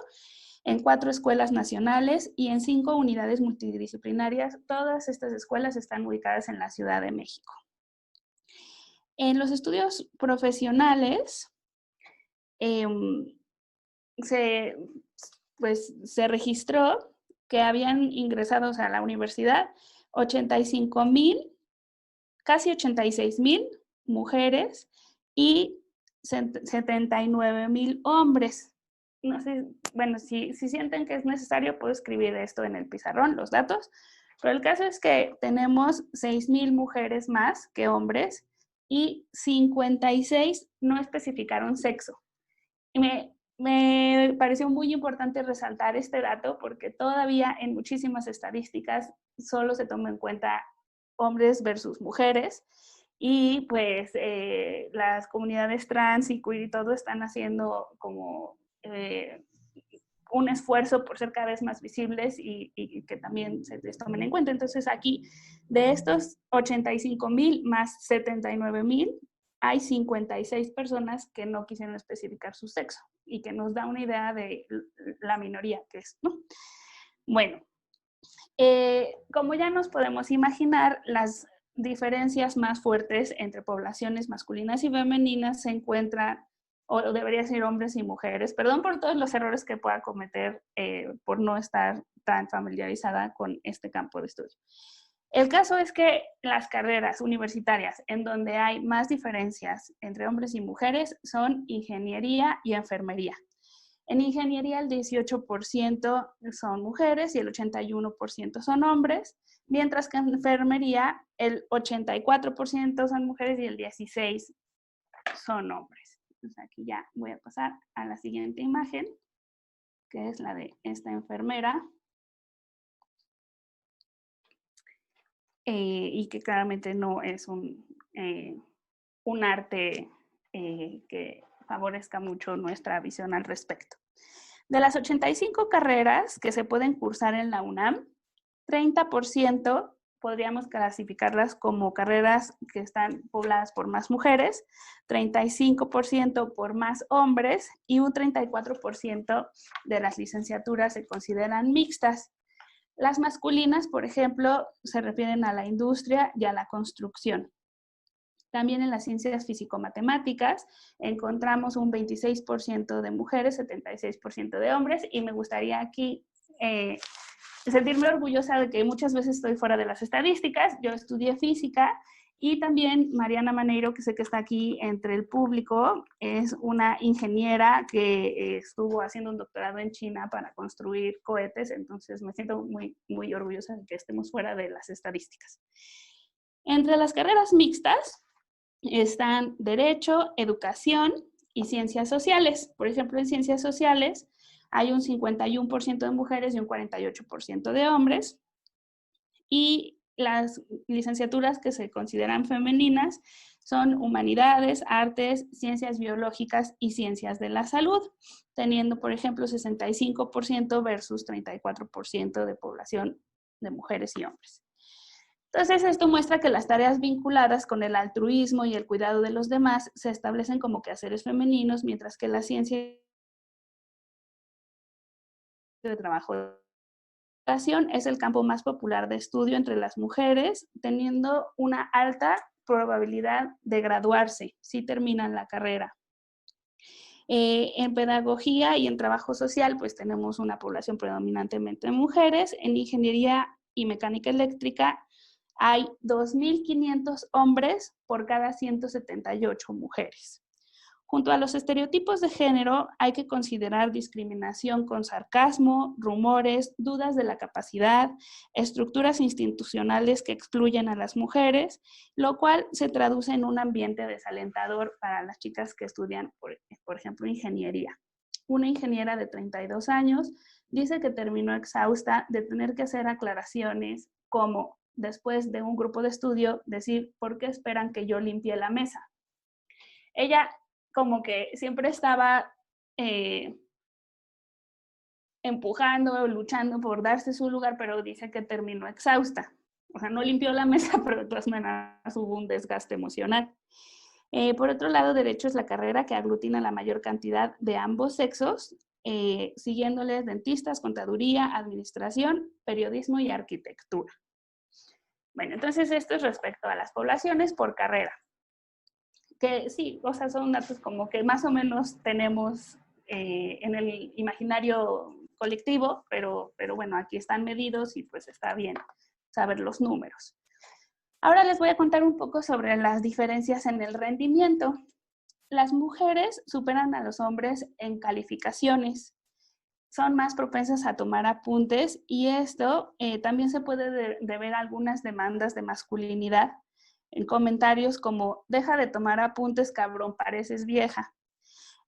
en 4 escuelas nacionales y en 5 unidades multidisciplinarias. Todas estas escuelas están ubicadas en la Ciudad de México. En los estudios profesionales, se registró que habían ingresado a la universidad 85,000, casi 86,000 mujeres y 79,000 hombres. No sé, bueno, si sienten que es necesario, puedo escribir esto en el pizarrón, los datos, pero el caso es que tenemos 6,000 mujeres más que hombres y 56 no especificaron sexo. Y me pareció muy importante resaltar este dato porque todavía en muchísimas estadísticas solo se toma en cuenta hombres versus mujeres y pues las comunidades trans y queer y todo están haciendo como un esfuerzo por ser cada vez más visibles y que también se les tomen en cuenta. Entonces aquí de estos 85,000 más 79,000 hay 56 personas que no quisieron especificar su sexo y que nos da una idea de la minoría que es, ¿no? Bueno, como ya nos podemos imaginar, las diferencias más fuertes entre poblaciones masculinas y femeninas se encuentran, o debería ser hombres y mujeres. Perdón por todos los errores que pueda cometer por no estar tan familiarizada con este campo de estudio. El caso es que las carreras universitarias en donde hay más diferencias entre hombres y mujeres son ingeniería y enfermería. En ingeniería el 18% son mujeres y el 81% son hombres, mientras que en enfermería el 84% son mujeres y el 16% son hombres. Entonces aquí ya voy a pasar a la siguiente imagen, que es la de esta enfermera. Y que claramente no es un arte que favorezca mucho nuestra visión al respecto. De las 85 carreras que se pueden cursar en la UNAM, 30% podríamos clasificarlas como carreras que están pobladas por más mujeres, 35% por más hombres y un 34% de las licenciaturas se consideran mixtas. Las masculinas, por ejemplo, se refieren a la industria y a la construcción. También en las ciencias físico-matemáticas encontramos un 26% de mujeres, 76% de hombres, y me gustaría aquí sentirme orgullosa de que muchas veces estoy fuera de las estadísticas. Yo estudié física y también Mariana Maneiro, que sé que está aquí entre el público, es una ingeniera que estuvo haciendo un doctorado en China para construir cohetes, entonces me siento muy, muy orgullosa de que estemos fuera de las estadísticas. Entre las carreras mixtas están Derecho, Educación y Ciencias Sociales. Por ejemplo, en Ciencias Sociales hay un 51% de mujeres y un 48% de hombres. Y las licenciaturas que se consideran femeninas son Humanidades, Artes, Ciencias Biológicas y Ciencias de la Salud, teniendo, por ejemplo, 65% versus 34% de población de mujeres y hombres. Entonces, esto muestra que las tareas vinculadas con el altruismo y el cuidado de los demás se establecen como quehaceres femeninos, mientras que la ciencia de trabajo de educación es el campo más popular de estudio entre las mujeres, teniendo una alta probabilidad de graduarse si terminan la carrera. En pedagogía y en trabajo social, pues tenemos una población predominantemente de mujeres. En ingeniería y mecánica eléctrica hay 2.500 hombres por cada 178 mujeres. Junto a los estereotipos de género, hay que considerar discriminación con sarcasmo, rumores, dudas de la capacidad, estructuras institucionales que excluyen a las mujeres, lo cual se traduce en un ambiente desalentador para las chicas que estudian, por ejemplo, ingeniería. Una ingeniera de 32 años dice que terminó exhausta de tener que hacer aclaraciones como, después de un grupo de estudio, decir, ¿por qué esperan que yo limpie la mesa? Ella como que siempre estaba empujando, luchando por darse su lugar, pero dice que terminó exhausta. O sea, no limpió la mesa, pero de todas maneras hubo un desgaste emocional. Por otro lado, Derecho es la carrera que aglutina la mayor cantidad de ambos sexos, siguiéndoles dentistas, contaduría, administración, periodismo y arquitectura. Bueno, entonces esto es respecto a las poblaciones por carrera. Que sí, o sea, son datos como que más o menos tenemos en el imaginario colectivo, pero bueno, aquí están medidos y pues está bien saber los números. Ahora les voy a contar un poco sobre las diferencias en el rendimiento. Las mujeres superan a los hombres en calificaciones, son más propensas a tomar apuntes y esto también se puede deber a algunas demandas de masculinidad en comentarios como, deja de tomar apuntes, cabrón, pareces vieja.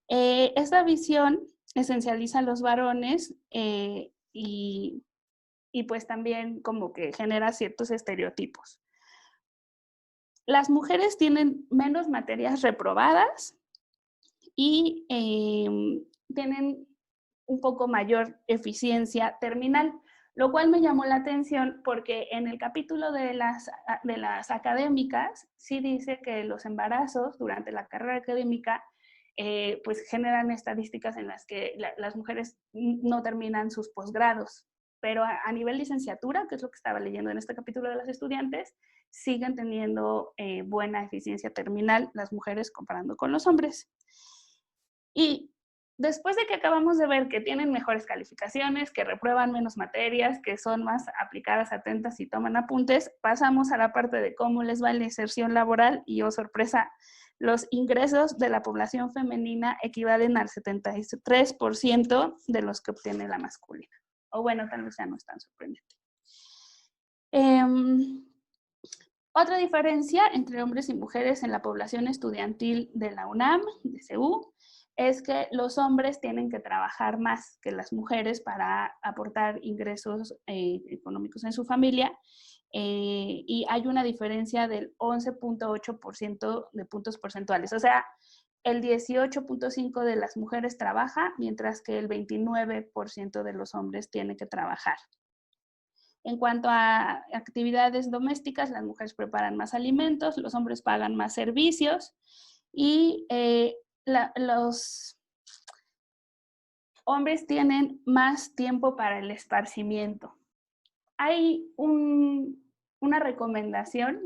Esta visión esencializa a los varones y pues también como que genera ciertos estereotipos. Las mujeres tienen menos materias reprobadas y tienen un poco mayor eficiencia terminal, lo cual me llamó la atención porque en el capítulo de las académicas sí dice que los embarazos durante la carrera académica pues generan estadísticas en las que las mujeres no terminan sus posgrados, pero a nivel licenciatura, que es lo que estaba leyendo en este capítulo de las estudiantes, siguen teniendo buena eficiencia terminal las mujeres comparando con los hombres. Y después de que acabamos de ver que tienen mejores calificaciones, que reprueban menos materias, que son más aplicadas, atentas y toman apuntes, pasamos a la parte de cómo les va la inserción laboral y, oh sorpresa, los ingresos de la población femenina equivalen al 73% de los que obtiene la masculina. O bueno, tal vez ya no es tan sorprendente. Otra diferencia entre hombres y mujeres en la población estudiantil de la UNAM, de CEU, es que los hombres tienen que trabajar más que las mujeres para aportar ingresos económicos en su familia y hay una diferencia del 11.8% de puntos porcentuales. O sea, el 18.5% de las mujeres trabaja, mientras que el 29% de los hombres tiene que trabajar. En cuanto a actividades domésticas, las mujeres preparan más alimentos, los hombres pagan más servicios y los hombres tienen más tiempo para el esparcimiento. Hay una recomendación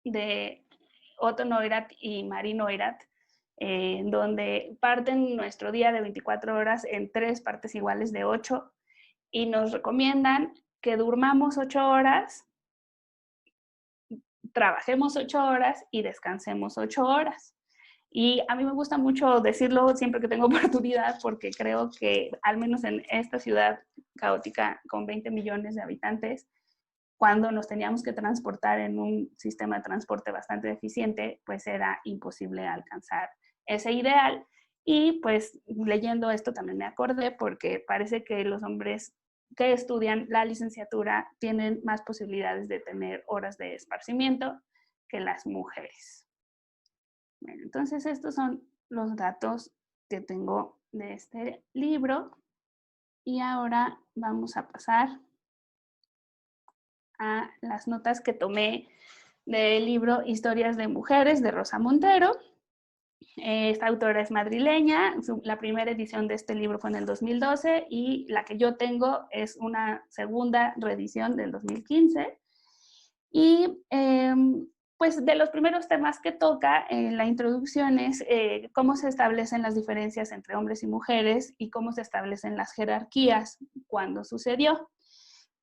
de Otto Neurath y Marie Neurath, donde parten nuestro día de 24 horas en 3 partes iguales de 8 y nos recomiendan que durmamos 8 horas, trabajemos 8 horas y descansemos 8 horas. Y a mí me gusta mucho decirlo siempre que tengo oportunidad porque creo que al menos en esta ciudad caótica con 20 millones de habitantes, cuando nos teníamos que transportar en un sistema de transporte bastante eficiente, pues era imposible alcanzar ese ideal. Y pues leyendo esto también me acordé porque parece que los hombres que estudian la licenciatura tienen más posibilidades de tener horas de esparcimiento que las mujeres. Bueno, entonces estos son los datos que tengo de este libro y ahora vamos a pasar a las notas que tomé del libro Historias de Mujeres de Rosa Montero. Esta autora es madrileña, la primera edición de este libro fue en el 2012 y la que yo tengo es una segunda reedición del 2015. Y pues de los primeros temas que toca en la introducción es cómo se establecen las diferencias entre hombres y mujeres y cómo se establecen las jerarquías cuando sucedió.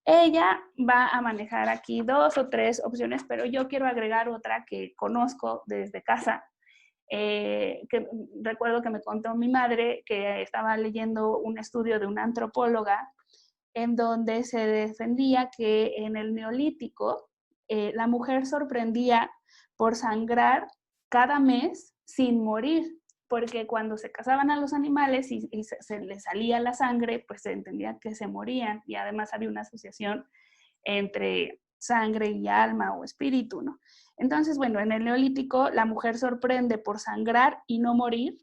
Ella va a manejar aquí 2 o 3 opciones, pero yo quiero agregar otra que conozco desde casa, que recuerdo que me contó mi madre que estaba leyendo un estudio de una antropóloga en donde se defendía que en el Neolítico la mujer sorprendía por sangrar cada mes sin morir, porque cuando se cazaban a los animales y se les salía la sangre, pues se entendía que se morían y además había una asociación entre sangre y alma o espíritu, ¿no? Entonces, bueno, en el Neolítico la mujer sorprende por sangrar y no morir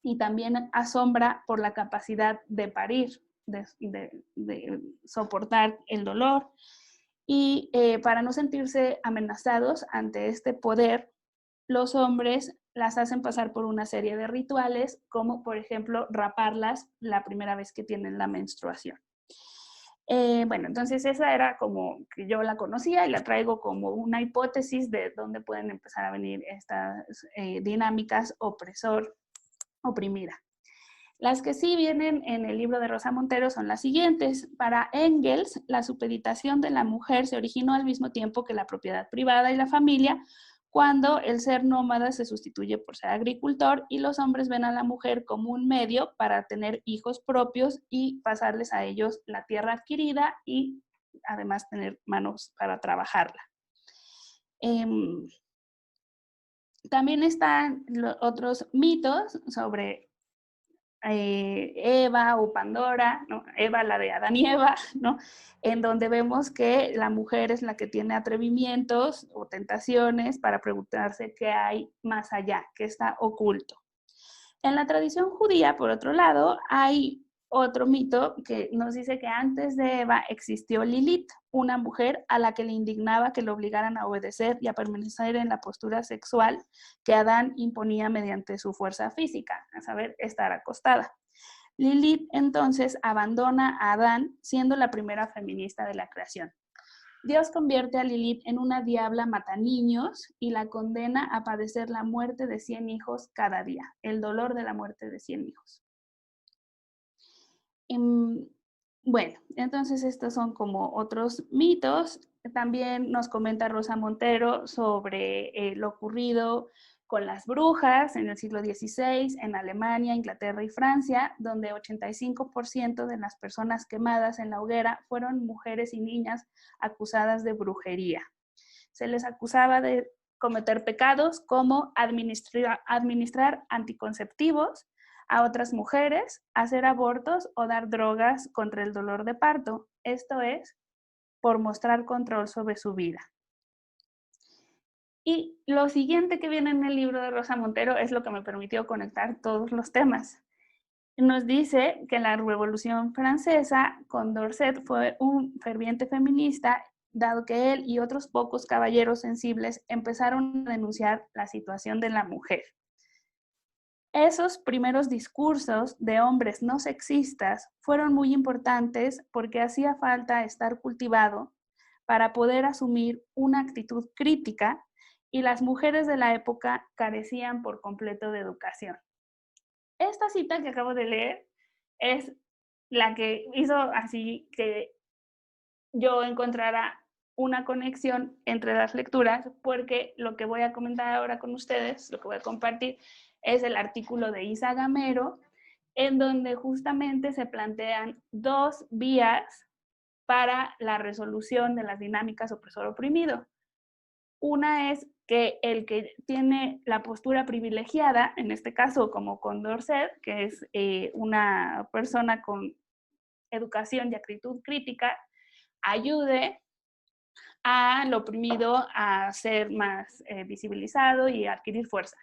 y también asombra por la capacidad de parir, de soportar el dolor. Y para no sentirse amenazados ante este poder, los hombres las hacen pasar por una serie de rituales, como por ejemplo raparlas la primera vez que tienen la menstruación. Bueno, entonces esa era como que yo la conocía y la traigo como una hipótesis de dónde pueden empezar a venir estas dinámicas opresor-oprimida. Las que sí vienen en el libro de Rosa Montero son las siguientes. Para Engels, la supeditación de la mujer se originó al mismo tiempo que la propiedad privada y la familia, cuando el ser nómada se sustituye por ser agricultor y los hombres ven a la mujer como un medio para tener hijos propios y pasarles a ellos la tierra adquirida y además tener manos para trabajarla. También están otros mitos sobre Eva o Pandora, ¿no? Eva, la de Adán y Eva, ¿no? En donde vemos que la mujer es la que tiene atrevimientos o tentaciones para preguntarse qué hay más allá, qué está oculto. En la tradición judía, por otro lado, hay otro mito que nos dice que antes de Eva existió Lilith, una mujer a la que le indignaba que le obligaran a obedecer y a permanecer en la postura sexual que Adán imponía mediante su fuerza física, a saber, estar acostada. Lilith entonces abandona a Adán, siendo la primera feminista de la creación. Dios convierte a Lilith en una diabla mataniños y la condena a padecer la muerte de 100 hijos cada día, el dolor de la muerte de 100 hijos. Bueno, entonces estos son como otros mitos. También nos comenta Rosa Montero sobre lo ocurrido con las brujas en el siglo XVI en Alemania, Inglaterra y Francia, donde 85% de las personas quemadas en la hoguera fueron mujeres y niñas acusadas de brujería. Se les acusaba de cometer pecados como administrar anticonceptivos a otras mujeres, hacer abortos o dar drogas contra el dolor de parto. Esto es, por mostrar control sobre su vida. Y lo siguiente que viene en el libro de Rosa Montero es lo que me permitió conectar todos los temas. Nos dice que en la Revolución Francesa, Condorcet fue un ferviente feminista, dado que él y otros pocos caballeros sensibles empezaron a denunciar la situación de la mujer. Esos primeros discursos de hombres no sexistas fueron muy importantes porque hacía falta estar cultivado para poder asumir una actitud crítica y las mujeres de la época carecían por completo de educación. Esta cita que acabo de leer es la que hizo así que yo encontrara una conexión entre las lecturas, porque lo que voy a comentar ahora con ustedes, lo que voy a compartir, es el artículo de Isa Gamero, en donde justamente se plantean dos vías para la resolución de las dinámicas opresor-oprimido. Una es que el que tiene la postura privilegiada, en este caso como Condorcet, que es una persona con educación y actitud crítica, ayude al oprimido a ser más visibilizado y a adquirir fuerza.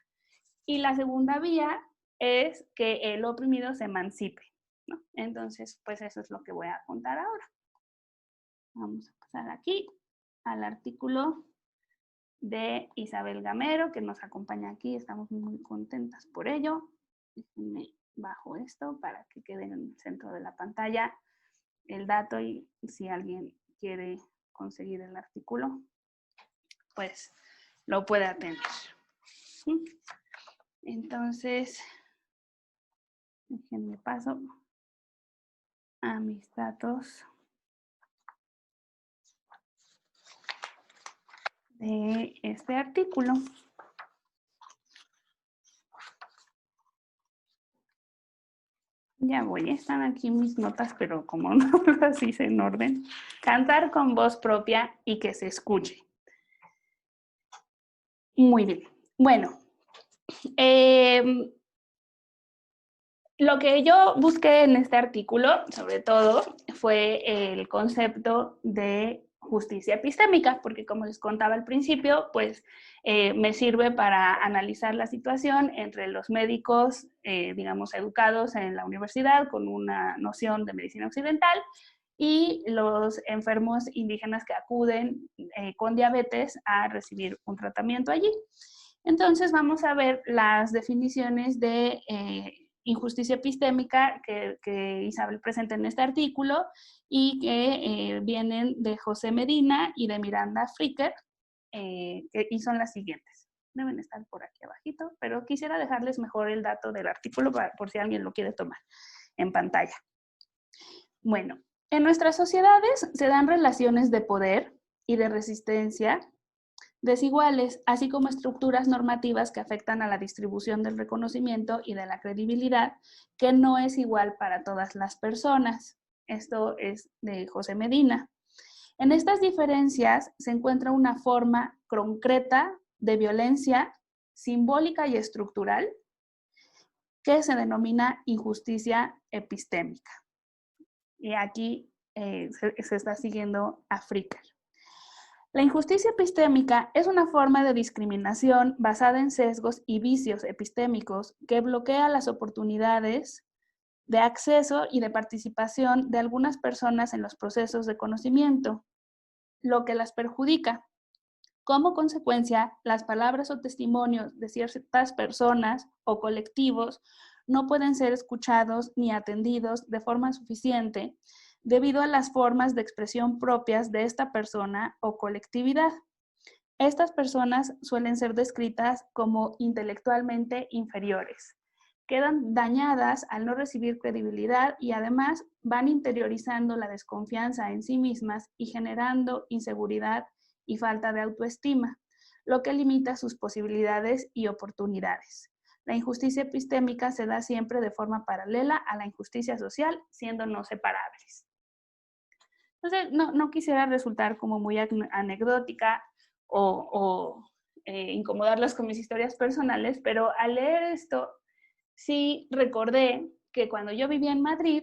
Y la segunda vía es que el oprimido se emancipe, ¿no? Entonces, pues eso es lo que voy a contar ahora. Vamos a pasar aquí al artículo de Isabel Gamero, que nos acompaña aquí. Estamos muy contentas por ello. Déjenme bajo esto para que quede en el centro de la pantalla el dato, y si alguien quiere conseguir el artículo, pues lo puede tener. ¿Sí? Entonces, déjenme paso a mis datos de este artículo. Ya voy, están aquí mis notas, pero como no las hice en orden. Cantar con voz propia y que se escuche. Muy bien. Bueno, lo que yo busqué en este artículo, sobre todo, fue el concepto de justicia epistémica, porque como les contaba al principio, pues me sirve para analizar la situación entre los médicos, digamos, educados en la universidad con una noción de medicina occidental y los enfermos indígenas que acuden con diabetes a recibir un tratamiento allí. Entonces vamos a ver las definiciones de injusticia epistémica que Isabel presenta en este artículo y que vienen de José Medina y de Miranda Fricker, y son las siguientes. Deben estar por aquí abajito, pero quisiera dejarles mejor el dato del artículo por si alguien lo quiere tomar en pantalla. Bueno, en nuestras sociedades se dan relaciones de poder y de resistencia desiguales, así como estructuras normativas que afectan a la distribución del reconocimiento y de la credibilidad, que no es igual para todas las personas. Esto es de José Medina. En estas diferencias se encuentra una forma concreta de violencia simbólica y estructural que se denomina injusticia epistémica. Y aquí se está siguiendo a Fricker. La injusticia epistémica es una forma de discriminación basada en sesgos y vicios epistémicos que bloquea las oportunidades de acceso y de participación de algunas personas en los procesos de conocimiento, lo que las perjudica. Como consecuencia, las palabras o testimonios de ciertas personas o colectivos no pueden ser escuchados ni atendidos de forma suficiente debido a las formas de expresión propias de esta persona o colectividad. Estas personas suelen ser descritas como intelectualmente inferiores. Quedan dañadas al no recibir credibilidad y además van interiorizando la desconfianza en sí mismas y generando inseguridad y falta de autoestima, lo que limita sus posibilidades y oportunidades. La injusticia epistémica se da siempre de forma paralela a la injusticia social, siendo no separables. Entonces, no quisiera resultar como muy anecdótica o incomodarlos con mis historias personales, pero al leer esto, sí recordé que cuando yo vivía en Madrid,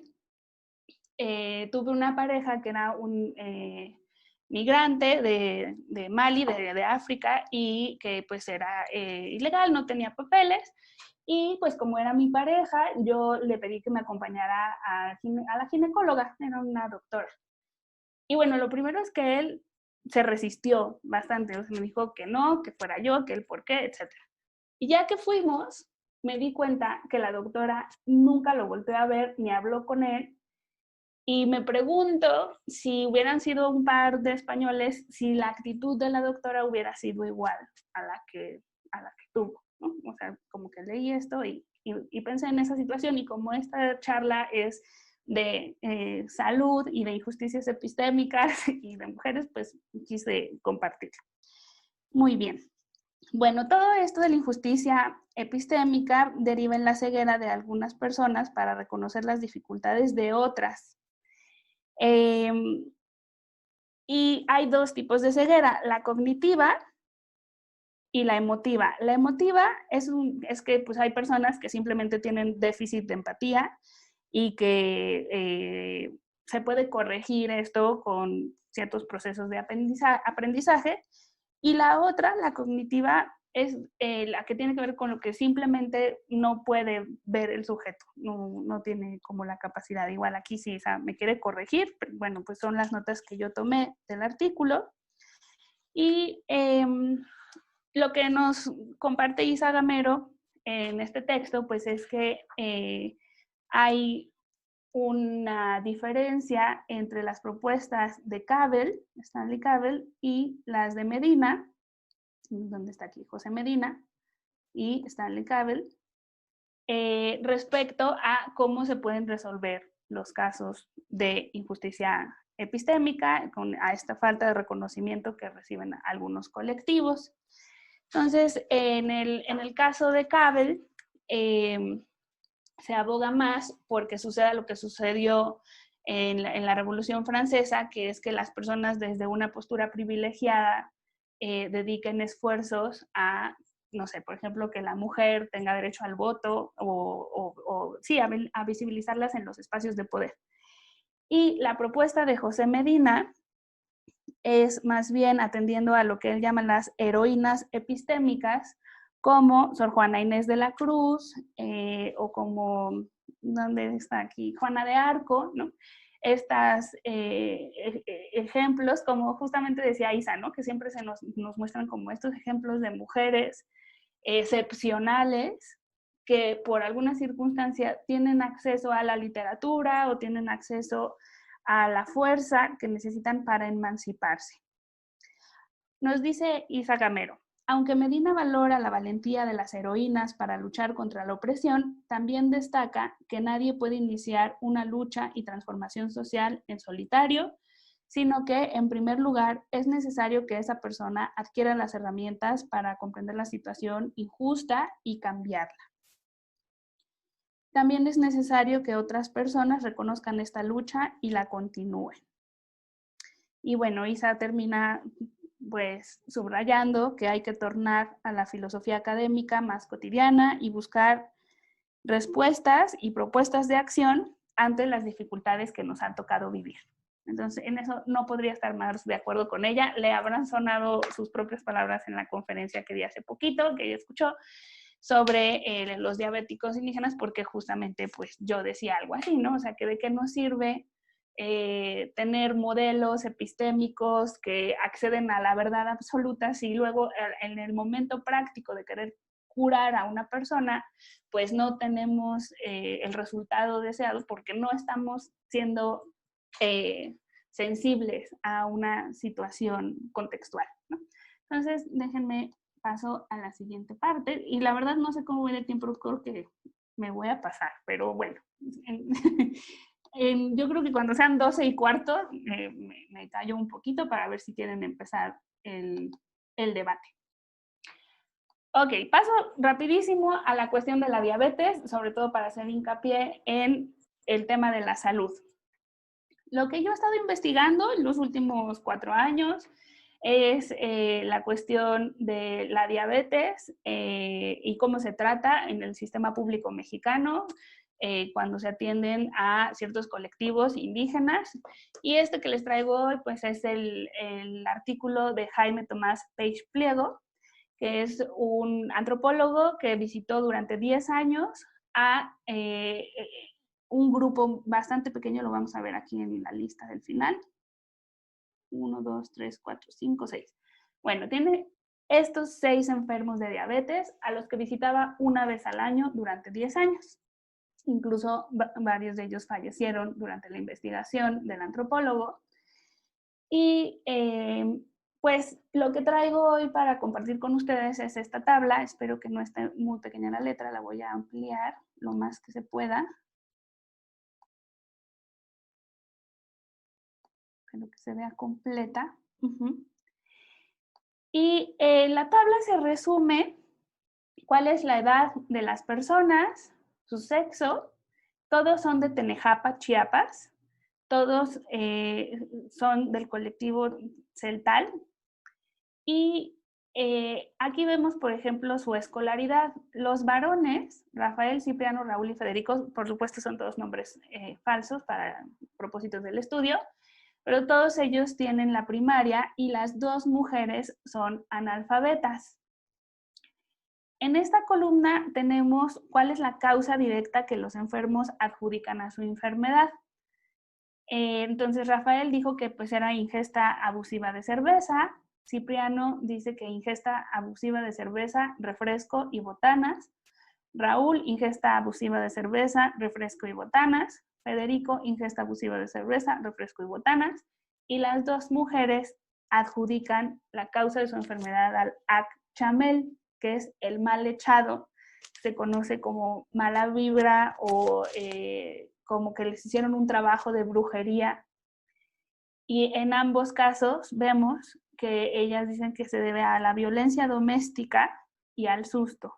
tuve una pareja que era un migrante de Mali, de África, y que pues era ilegal, no tenía papeles, y pues como era mi pareja, yo le pedí que me acompañara a la ginecóloga, era una doctora. Y bueno, lo primero es que él se resistió bastante, o sea, me dijo que no, que fuera yo, que el por qué, etc. Y ya que fuimos, me di cuenta que la doctora nunca lo volteó a ver ni habló con él, Y me pregunto si hubieran sido un par de españoles, si la actitud de la doctora hubiera sido igual a la que tuvo, ¿no? O sea, como que leí esto y pensé en esa situación, y como esta charla es de salud y de injusticias epistémicas y de mujeres, pues quise compartirlo. Muy bien. Bueno, todo esto de la injusticia epistémica deriva en la ceguera de algunas personas para reconocer las dificultades de otras. Y hay dos tipos de ceguera, la cognitiva y la emotiva. La emotiva es que pues, hay personas que simplemente tienen déficit de empatía y que se puede corregir esto con ciertos procesos de aprendizaje. Y la otra, la cognitiva, es la que tiene que ver con lo que simplemente no puede ver el sujeto, no tiene como la capacidad. Igual aquí sí, o sea, me quiere corregir, pero bueno, pues son las notas que yo tomé del artículo. Y lo que nos comparte Isa Gamero en este texto, pues es que hay una diferencia entre las propuestas de Cavell, Stanley Cavell, y las de Medina, donde está aquí José Medina y Stanley Cavell, respecto a cómo se pueden resolver los casos de injusticia epistémica a esta falta de reconocimiento que reciben algunos colectivos. Entonces, en el caso de Cavell, se aboga más porque suceda lo que sucedió en la Revolución Francesa, que es que las personas desde una postura privilegiada dediquen esfuerzos a, no sé, por ejemplo, que la mujer tenga derecho al voto sí, a visibilizarlas en los espacios de poder. Y la propuesta de José Medina es más bien atendiendo a lo que él llama las heroínas epistémicas, como Sor Juana Inés de la Cruz, o como, ¿dónde está aquí? Juana de Arco, ¿no? Estas ejemplos, como justamente decía Isa, ¿no? Que siempre nos muestran como estos ejemplos de mujeres excepcionales que por alguna circunstancia tienen acceso a la literatura o tienen acceso a la fuerza que necesitan para emanciparse. Nos dice Isa Gamero, aunque Medina valora la valentía de las heroínas para luchar contra la opresión, también destaca que nadie puede iniciar una lucha y transformación social en solitario, sino que, en primer lugar, es necesario que esa persona adquiera las herramientas para comprender la situación injusta y cambiarla. También es necesario que otras personas reconozcan esta lucha y la continúen. Y bueno, Isa termina pues subrayando que hay que tornar a la filosofía académica más cotidiana y buscar respuestas y propuestas de acción ante las dificultades que nos han tocado vivir. Entonces, en eso no podría estar más de acuerdo con ella. Le habrán sonado sus propias palabras en la conferencia que di hace poquito, que ella escuchó, sobre los diabéticos indígenas, porque justamente pues yo decía algo así, ¿no? O sea, que de qué nos sirve tener modelos epistémicos que acceden a la verdad absoluta si luego en el momento práctico de querer curar a una persona, pues no tenemos el resultado deseado porque no estamos siendo sensibles a una situación contextual, ¿no? Entonces, déjenme paso a la siguiente parte. Y la verdad no sé cómo voy de tiempo, creo que me voy a pasar, pero bueno. Yo creo que cuando sean 12:15 me callo un poquito para ver si quieren empezar el debate. Ok, paso rapidísimo a la cuestión de la diabetes, sobre todo para hacer hincapié en el tema de la salud. Lo que yo he estado investigando en los últimos 4 años es la cuestión de la diabetes y cómo se trata en el sistema público mexicano cuando se atienden a ciertos colectivos indígenas. Y este que les traigo hoy pues es el artículo de Jaime Tomás Page Pliego, que es un antropólogo que visitó durante 10 años a un grupo bastante pequeño, lo vamos a ver aquí en la lista del final. 1, 2, 3, 4, 5, 6. Bueno, tiene estos 6 enfermos de diabetes a los que visitaba una vez al año durante 10 años. incluso varios de ellos fallecieron durante la investigación del antropólogo. Y pues lo que traigo hoy para compartir con ustedes es esta tabla. Espero que no esté muy pequeña la letra, la voy a ampliar lo más que se pueda. Espero que se vea completa. Y la tabla se resume cuál es la edad de las personas, su sexo. Todos son de Tenejapa, Chiapas. Todos son del colectivo Celtal. Y aquí vemos, por ejemplo, su escolaridad. Los varones, Rafael, Cipriano, Raúl y Federico, por supuesto son todos nombres falsos para propósitos del estudio, pero todos ellos tienen la primaria y las 2 mujeres son analfabetas. En esta columna tenemos cuál es la causa directa que los enfermos adjudican a su enfermedad. Entonces Rafael dijo que pues era ingesta abusiva de cerveza, Cipriano dice que ingesta abusiva de cerveza, refresco y botanas, Raúl ingesta abusiva de cerveza, refresco y botanas, Federico ingesta abusiva de cerveza, refresco y botanas, y las 2 mujeres adjudican la causa de su enfermedad al Ac-Chamel, que es el mal echado, se conoce como mala vibra o como que les hicieron un trabajo de brujería. Y en ambos casos vemos que ellas dicen que se debe a la violencia doméstica y al susto.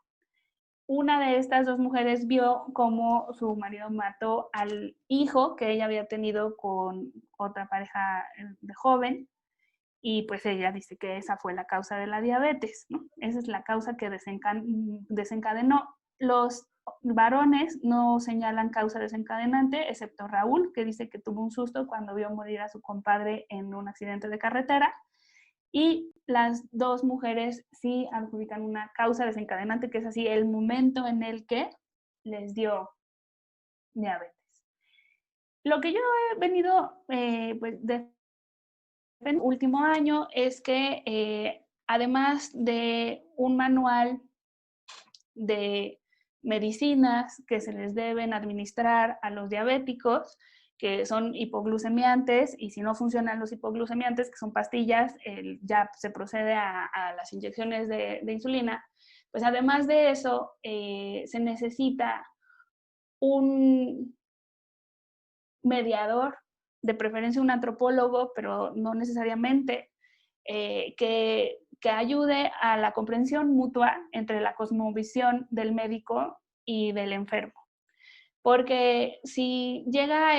Una de estas 2 mujeres vio cómo su marido mató al hijo que ella había tenido con otra pareja de joven, y pues ella dice que esa fue la causa de la diabetes, ¿no? Esa es la causa que desencadenó. Los varones no señalan causa desencadenante, excepto Raúl, que dice que tuvo un susto cuando vio morir a su compadre en un accidente de carretera. Y las 2 mujeres sí adjudican una causa desencadenante, que es así el momento en el que les dio diabetes. Lo que yo he venido pues de el último año es que además de un manual de medicinas que se les deben administrar a los diabéticos, que son hipoglucemiantes, y si no funcionan los hipoglucemiantes, que son pastillas, ya se procede a las inyecciones de insulina, pues además de eso se necesita un mediador, de preferencia un antropólogo, pero no necesariamente, que ayude a la comprensión mutua entre la cosmovisión del médico y del enfermo. Porque si llega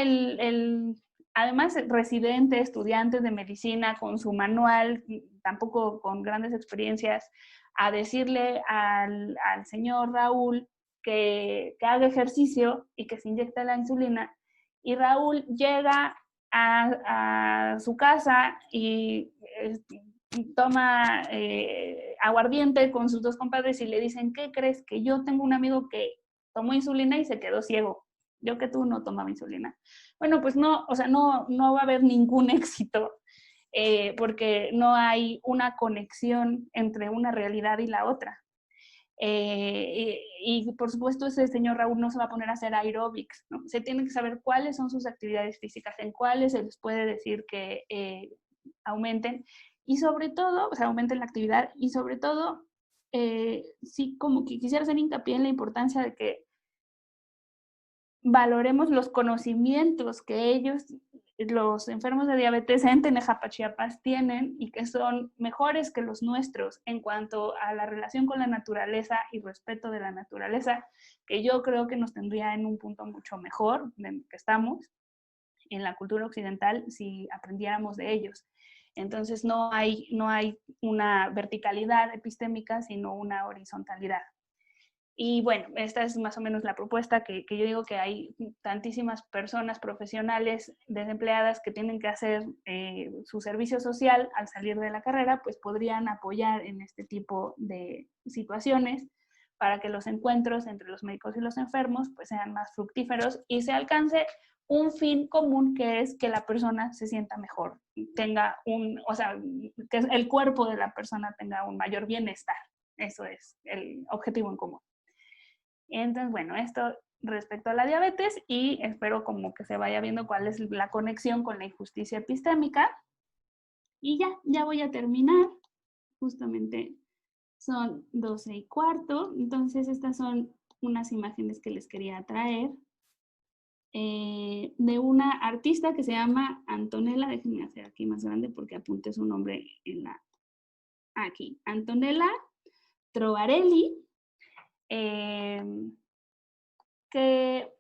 además residente, estudiante de medicina con su manual, tampoco con grandes experiencias, a decirle al señor Raúl que haga ejercicio y que se inyecte la insulina, y Raúl llega a su casa y toma aguardiente con sus 2 compadres y le dicen, ¿qué crees? Que yo tengo un amigo que tomó insulina y se quedó ciego. Yo que tú no tomaba insulina. Bueno, pues no, o sea, no va a haber ningún éxito porque no hay una conexión entre una realidad y la otra. Y por supuesto ese señor Raúl no se va a poner a hacer aeróbics, ¿no? Se tiene que saber cuáles son sus actividades físicas, en cuáles se les puede decir que aumenten, y sobre todo, o sea, aumenten la actividad, y sobre todo, sí, como que quisiera hacer hincapié en la importancia de que valoremos los conocimientos que ellos, los enfermos de diabetes en Tenejapa, Chiapas, tienen y que son mejores que los nuestros en cuanto a la relación con la naturaleza y respeto de la naturaleza, que yo creo que nos tendría en un punto mucho mejor del que estamos en la cultura occidental si aprendiéramos de ellos. Entonces no hay una verticalidad epistémica, sino una horizontalidad. Y bueno, esta es más o menos la propuesta que yo digo, que hay tantísimas personas profesionales desempleadas que tienen que hacer su servicio social al salir de la carrera, pues podrían apoyar en este tipo de situaciones para que los encuentros entre los médicos y los enfermos pues sean más fructíferos y se alcance un fin común, que es que la persona se sienta mejor, tenga o sea, que el cuerpo de la persona tenga un mayor bienestar. Eso es el objetivo en común. Entonces, bueno, esto respecto a la diabetes y espero como que se vaya viendo cuál es la conexión con la injusticia epistémica. Y ya voy a terminar. Justamente son 12:15, entonces estas son unas imágenes que les quería traer de una artista que se llama Antonella, déjenme hacer aquí más grande porque apunté su nombre en aquí, Antonella Trovarelli, que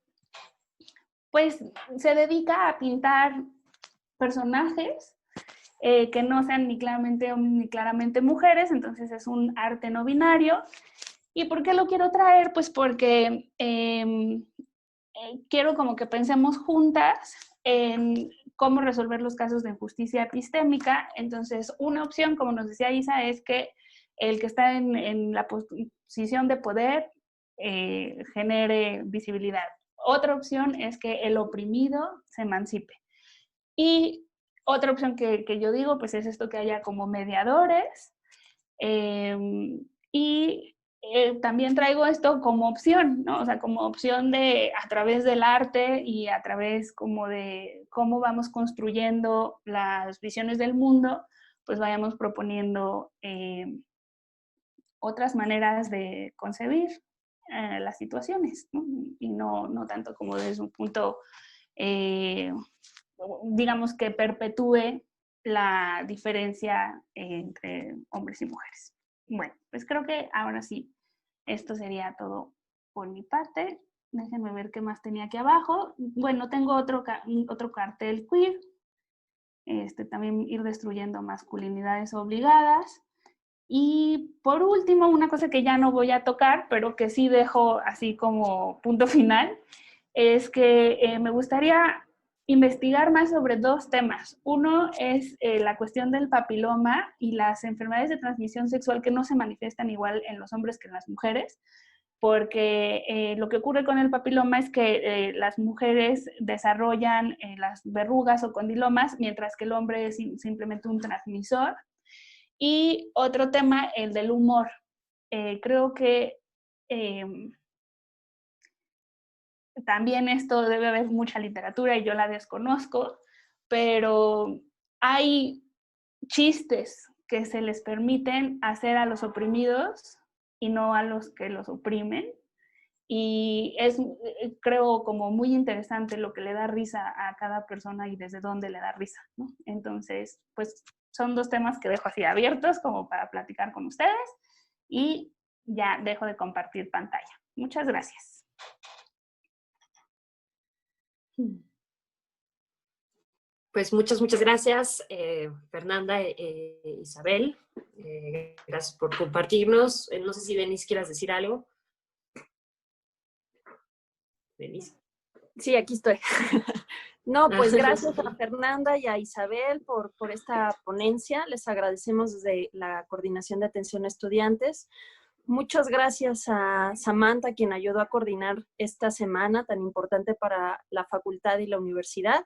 pues se dedica a pintar personajes que no sean ni claramente hombres ni claramente mujeres, entonces es un arte no binario. ¿Y por qué lo quiero traer? Pues porque quiero como que pensemos juntas en cómo resolver los casos de injusticia epistémica. Entonces, una opción, como nos decía Isa, es que el que está en la posición de poder genere visibilidad. Otra opción es que el oprimido se emancipe. Y otra opción que yo digo, pues es esto, que haya como mediadores. Y también traigo esto como opción, ¿no? O sea, como opción de, a través del arte y a través como de cómo vamos construyendo las visiones del mundo, pues vayamos proponiendo otras maneras de concebir las situaciones, ¿no? Y no tanto como desde un punto, digamos, que perpetúe la diferencia entre hombres y mujeres. Bueno, pues creo que ahora sí, esto sería todo por mi parte. Déjenme ver qué más tenía aquí abajo. Bueno, tengo otro cartel queer. También ir destruyendo masculinidades obligadas. Y por último, una cosa que ya no voy a tocar, pero que sí dejo así como punto final, es que me gustaría investigar más sobre dos temas. Uno es la cuestión del papiloma y las enfermedades de transmisión sexual que no se manifiestan igual en los hombres que en las mujeres, porque lo que ocurre con el papiloma es que las mujeres desarrollan las verrugas o condilomas, mientras que el hombre es simplemente un transmisor. Y otro tema, el del humor. Creo que también esto debe haber mucha literatura y yo la desconozco, pero hay chistes que se les permiten hacer a los oprimidos y no a los que los oprimen. Y es, creo, como muy interesante lo que le da risa a cada persona y desde dónde le da risa, ¿no? Entonces, pues son dos temas que dejo así abiertos como para platicar con ustedes y ya dejo de compartir pantalla. Muchas gracias. Pues muchas gracias, Fernanda, Isabel. Gracias por compartirnos. No sé si Denise quieras decir algo. Denise. Sí, aquí estoy. No, pues gracias a Fernanda y a Isabel por esta ponencia. Les agradecemos desde la Coordinación de Atención a Estudiantes. Muchas gracias a Samantha, quien ayudó a coordinar esta semana tan importante para la facultad y la universidad.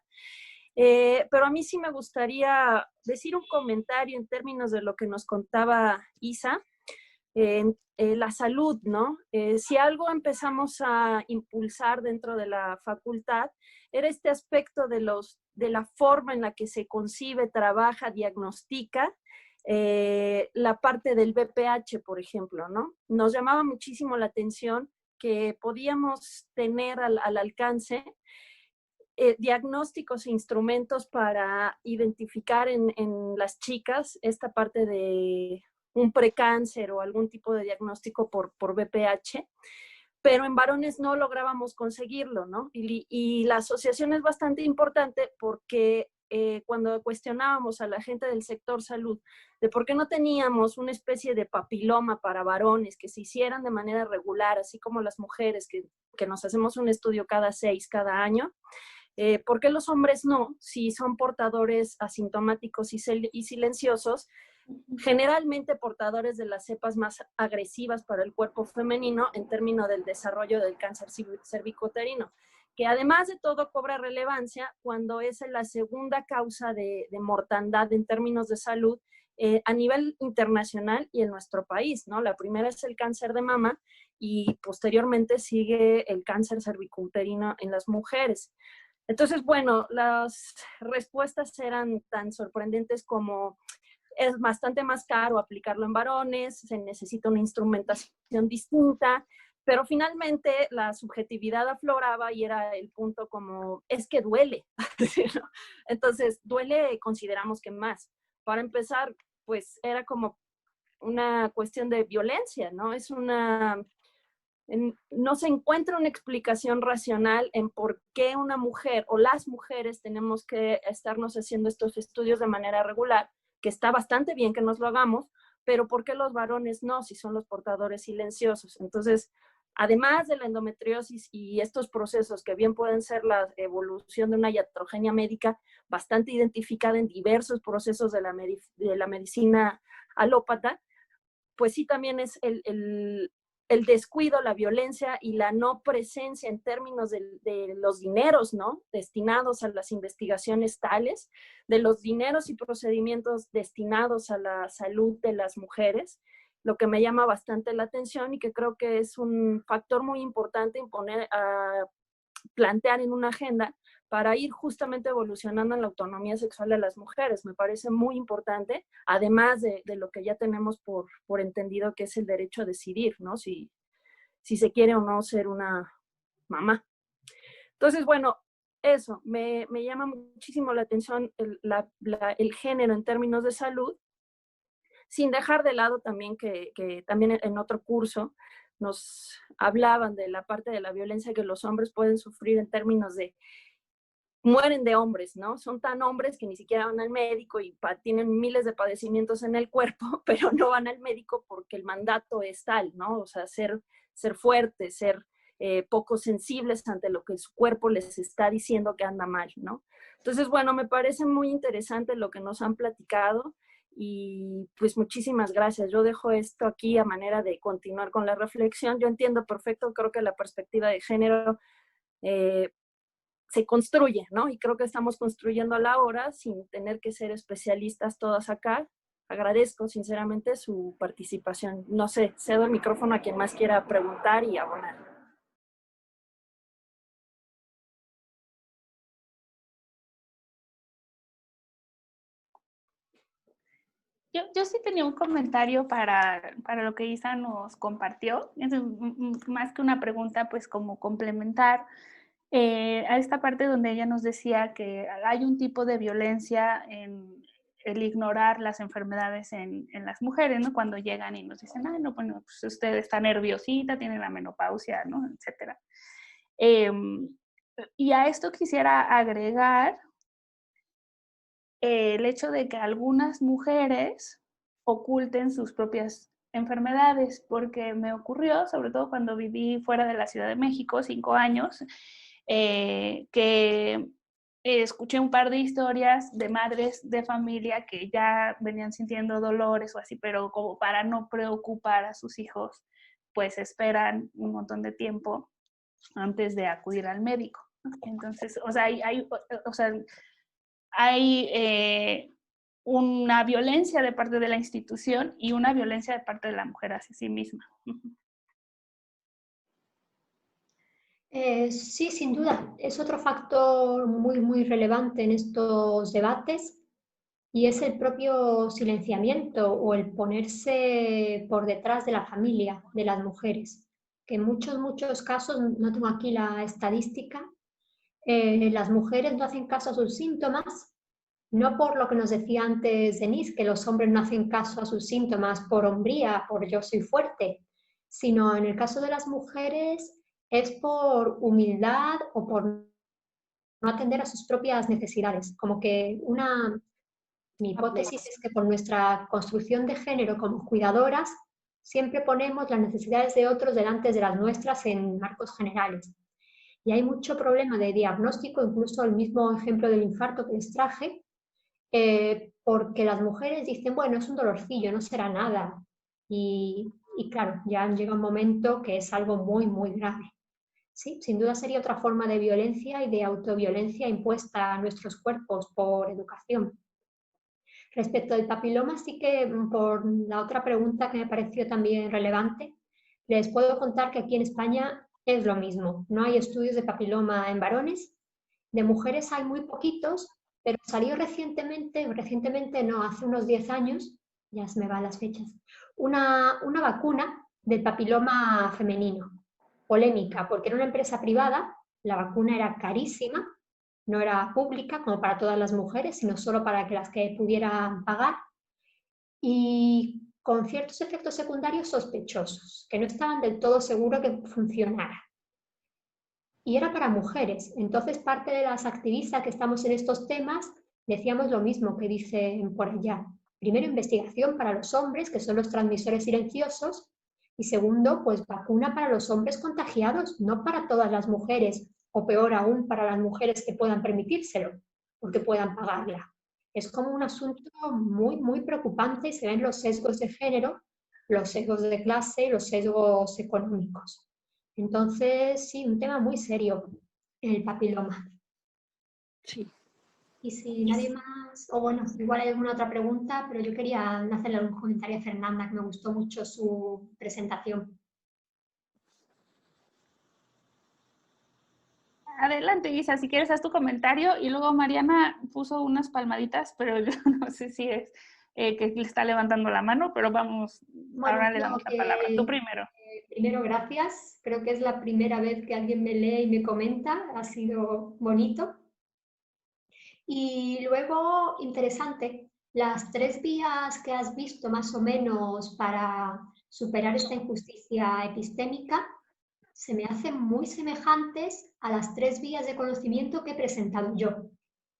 Pero a mí sí me gustaría decir un comentario en términos de lo que nos contaba Isa. La salud, ¿no? Si algo empezamos a impulsar dentro de la facultad, era este aspecto de la forma en la que se concibe, trabaja, diagnostica la parte del BPH, por ejemplo, ¿no? Nos llamaba muchísimo la atención que podíamos tener al alcance diagnósticos e instrumentos para identificar en las chicas esta parte de un precáncer o algún tipo de diagnóstico por BPH, pero en varones no lográbamos conseguirlo, ¿no? Y la asociación es bastante importante porque cuando cuestionábamos a la gente del sector salud de por qué no teníamos una especie de papiloma para varones que se hicieran de manera regular, así como las mujeres que nos hacemos un estudio cada año, ¿por qué los hombres no? Si son portadores asintomáticos y silenciosos, generalmente portadores de las cepas más agresivas para el cuerpo femenino en términos del desarrollo del cáncer cervicouterino, que además de todo cobra relevancia cuando es la segunda causa de mortandad en términos de salud a nivel internacional y en nuestro país, ¿no? La primera es el cáncer de mama y posteriormente sigue el cáncer cervicuterino en las mujeres. Entonces, bueno, las respuestas eran tan sorprendentes como es bastante más caro aplicarlo en varones, se necesita una instrumentación distinta, pero finalmente la subjetividad afloraba y era el punto como, es que duele. Entonces, duele, consideramos que más. Para empezar, pues era como una cuestión de violencia, ¿no? No se encuentra una explicación racional en por qué una mujer o las mujeres tenemos que estarnos haciendo estos estudios de manera regular, que está bastante bien que nos lo hagamos, pero por qué los varones no, si son los portadores silenciosos. Entonces, además de la endometriosis y estos procesos que bien pueden ser la evolución de una iatrogenia médica bastante identificada en diversos procesos de la medicina alópata, pues sí también es el descuido, la violencia y la no presencia en términos de los dineros, ¿no? Destinados a las investigaciones tales, de los dineros y procedimientos destinados a la salud de las mujeres, lo que me llama bastante la atención y que creo que es un factor muy importante plantear en una agenda para ir justamente evolucionando en la autonomía sexual de las mujeres. Me parece muy importante, además de lo que ya tenemos por entendido que es el derecho a decidir, ¿no? Si se quiere o no ser una mamá. Entonces, bueno, eso, me llama muchísimo la atención el género en términos de salud, sin dejar de lado también que también en otro curso nos hablaban de la parte de la violencia que los hombres pueden sufrir en términos de mueren de hombres, ¿no? Son tan hombres que ni siquiera van al médico y tienen miles de padecimientos en el cuerpo, pero no van al médico porque el mandato es tal, ¿no? O sea, ser fuertes, ser poco sensibles ante lo que su cuerpo les está diciendo que anda mal, ¿no? Entonces, bueno, me parece muy interesante lo que nos han platicado y pues muchísimas gracias. Yo dejo esto aquí a manera de continuar con la reflexión. Yo entiendo perfecto, creo que la perspectiva de género se construye, ¿no? Y creo que estamos construyéndola ahora sin tener que ser especialistas todas acá. Agradezco sinceramente su participación. No sé, cedo el micrófono a quien más quiera preguntar y abonar. Yo sí tenía un comentario para lo que Isa nos compartió. Más que una pregunta, pues como complementar a esta parte donde ella nos decía que hay un tipo de violencia en el ignorar las enfermedades en las mujeres, ¿no? Cuando llegan y nos dicen, ay, no, bueno, pues usted está nerviosita, tiene la menopausia, ¿no? Etcétera. Y a esto quisiera agregar el hecho de que algunas mujeres oculten sus propias enfermedades, porque me ocurrió, sobre todo cuando viví fuera de la Ciudad de México, 5 años, que escuché un par de historias de madres de familia que ya venían sintiendo dolores o así, pero como para no preocupar a sus hijos, pues esperan un montón de tiempo antes de acudir al médico. Entonces, o sea, hay una violencia de parte de la institución y una violencia de parte de la mujer hacia sí misma. Sí, sin duda. Es otro factor muy, muy relevante en estos debates y es el propio silenciamiento o el ponerse por detrás de la familia, de las mujeres, que en muchos, muchos casos, no tengo aquí la estadística, las mujeres no hacen caso a sus síntomas, no por lo que nos decía antes Denise, que los hombres no hacen caso a sus síntomas por hombría, por yo soy fuerte, sino en el caso de las mujeres es por humildad o por no atender a sus propias necesidades. Como que mi hipótesis es que por nuestra construcción de género como cuidadoras, siempre ponemos las necesidades de otros delante de las nuestras en marcos generales. Y hay mucho problema de diagnóstico, incluso el mismo ejemplo del infarto que les traje, porque las mujeres dicen, bueno, es un dolorcillo, no será nada. Y claro, ya llega un momento que es algo muy, muy grave. Sí, sin duda sería otra forma de violencia y de autoviolencia impuesta a nuestros cuerpos por educación. Respecto al papiloma, sí que por la otra pregunta que me pareció también relevante, Les puedo contar que aquí en España es lo mismo. No hay estudios de papiloma en varones. De mujeres hay muy poquitos, pero salió recientemente no, hace unos 10 años, ya se me van las fechas, una vacuna del papiloma femenino. Polémica, porque era una empresa privada, la vacuna era carísima, no era pública como para todas las mujeres, sino solo para las que pudieran pagar, y con ciertos efectos secundarios sospechosos, que no estaban del todo seguros que funcionara. Y era para mujeres. Entonces, parte de las activistas que estamos en estos temas decíamos lo mismo que dicen por allá. Primero, investigación para los hombres, que son los transmisores silenciosos, y segundo, pues vacuna para los hombres contagiados, no para todas las mujeres, o peor aún, para las mujeres que puedan permitírselo, porque puedan pagarla. Es como un asunto muy, muy preocupante y se ven los sesgos de género, los sesgos de clase y los sesgos económicos. Entonces, sí, un tema muy serio, el papiloma. Sí. Y si nadie más, o bueno, igual hay alguna otra pregunta, pero yo quería hacerle algún comentario a Fernanda, que me gustó mucho su presentación. Adelante, Isa, si quieres haz tu comentario. Y luego Mariana puso unas palmaditas, pero yo no sé si es que le está levantando la mano, pero vamos, Bueno, ahora le damos la palabra. Tú primero. Primero, gracias. Creo que es la primera vez que alguien me lee y me comenta. Ha sido bonito. Y luego, interesante, las 3 vías que has visto más o menos para superar esta injusticia epistémica se me hacen muy semejantes a las 3 vías de conocimiento que he presentado yo.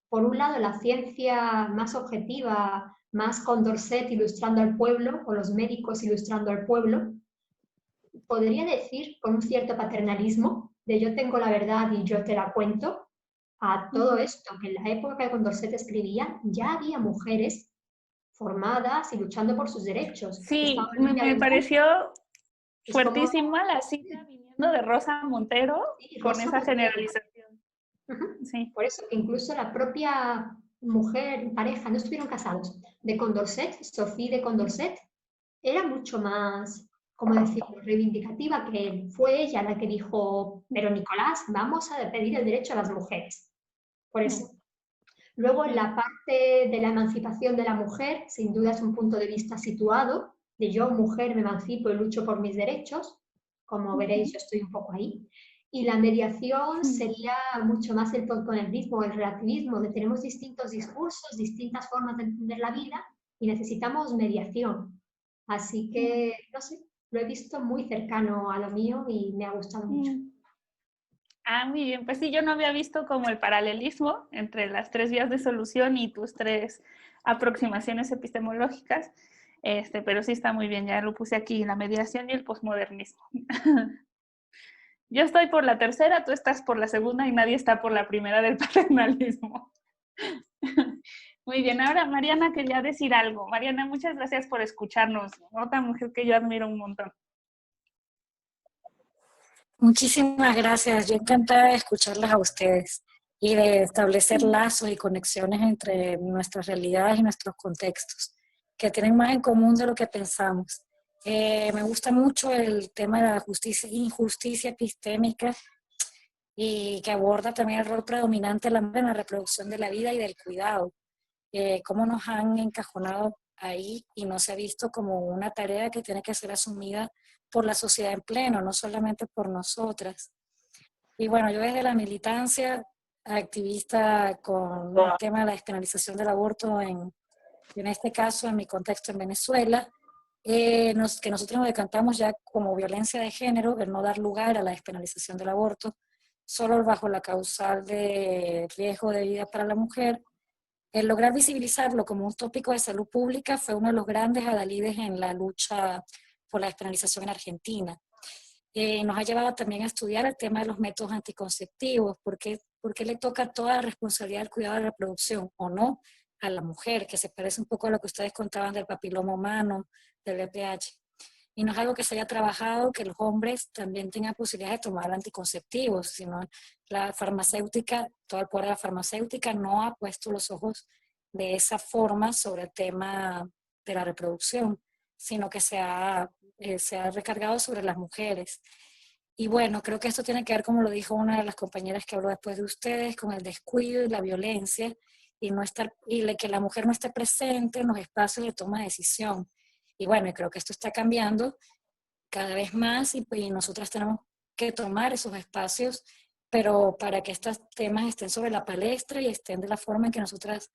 Por un lado, la ciencia más objetiva, más Condorcet ilustrando al pueblo, o los médicos ilustrando al pueblo. Podría decir, con un cierto paternalismo, de yo tengo la verdad y yo te la cuento, a todo esto, que en la época que Condorcet escribía, ya había mujeres formadas y luchando por sus derechos. Sí, me pareció fuertísima la cita viniendo de Rosa Montero con esa generalización. Sí. Por eso que incluso la propia mujer, pareja, no estuvieron casados, de Condorcet, Sophie de Condorcet, era mucho más, como decirlo, reivindicativa que él. Fue ella la que dijo, pero Nicolás, vamos a pedir el derecho a las mujeres. Por eso. Luego, en la parte de la emancipación de la mujer, sin duda es un punto de vista situado, de yo, mujer, me emancipo y lucho por mis derechos. Como veréis, yo estoy un poco ahí. Y la mediación sería mucho más el posmodernismo, el relativismo, de tenemos distintos discursos, distintas formas de entender la vida y necesitamos mediación. Así que, no sé, lo he visto muy cercano a lo mío y me ha gustado mucho. Ah, muy bien. Pues sí, yo no había visto como el paralelismo entre las 3 vías de solución y tus 3 aproximaciones epistemológicas, pero sí está muy bien, ya lo puse aquí, la mediación y el posmodernismo. Yo estoy por la tercera, tú estás por la segunda y nadie está por la primera del paternalismo. Muy bien, ahora Mariana quería decir algo. Mariana, muchas gracias por escucharnos. Otra mujer que yo admiro un montón. Muchísimas gracias. Yo encantada de escucharlas a ustedes y de establecer lazos y conexiones entre nuestras realidades y nuestros contextos, que tienen más en común de lo que pensamos. Me gusta mucho el tema de la injusticia epistémica y que aborda también el rol predominante de la mujer en la reproducción de la vida y del cuidado. Cómo nos han encajonado ahí y no se ha visto como una tarea que tiene que ser asumida por la sociedad en pleno, no solamente por nosotras. Y bueno, yo desde la militancia activista con el tema de la despenalización del aborto, en este caso, en mi contexto en Venezuela, que nosotros nos decantamos ya como violencia de género, el no dar lugar a la despenalización del aborto, solo bajo la causal de riesgo de vida para la mujer. El lograr visibilizarlo como un tópico de salud pública fue uno de los grandes adalides en la lucha por la despenalización en Argentina. Nos ha llevado también a estudiar el tema de los métodos anticonceptivos, porque le toca toda la responsabilidad del cuidado de la reproducción, o no, a la mujer, que se parece un poco a lo que ustedes contaban del papiloma humano, del VPH. Y no es algo que se haya trabajado, que los hombres también tengan posibilidades de tomar anticonceptivos, sino la farmacéutica, todo el poder de la farmacéutica no ha puesto los ojos de esa forma sobre el tema de la reproducción. sino que se ha recargado sobre las mujeres. Y bueno, creo que esto tiene que ver, como lo dijo una de las compañeras que habló después de ustedes, con el descuido y la violencia, que la mujer no esté presente en los espacios de toma de decisión. Y bueno, creo que esto está cambiando cada vez más y nosotras tenemos que tomar esos espacios, pero para que estos temas estén sobre la palestra y estén de la forma en que nosotras,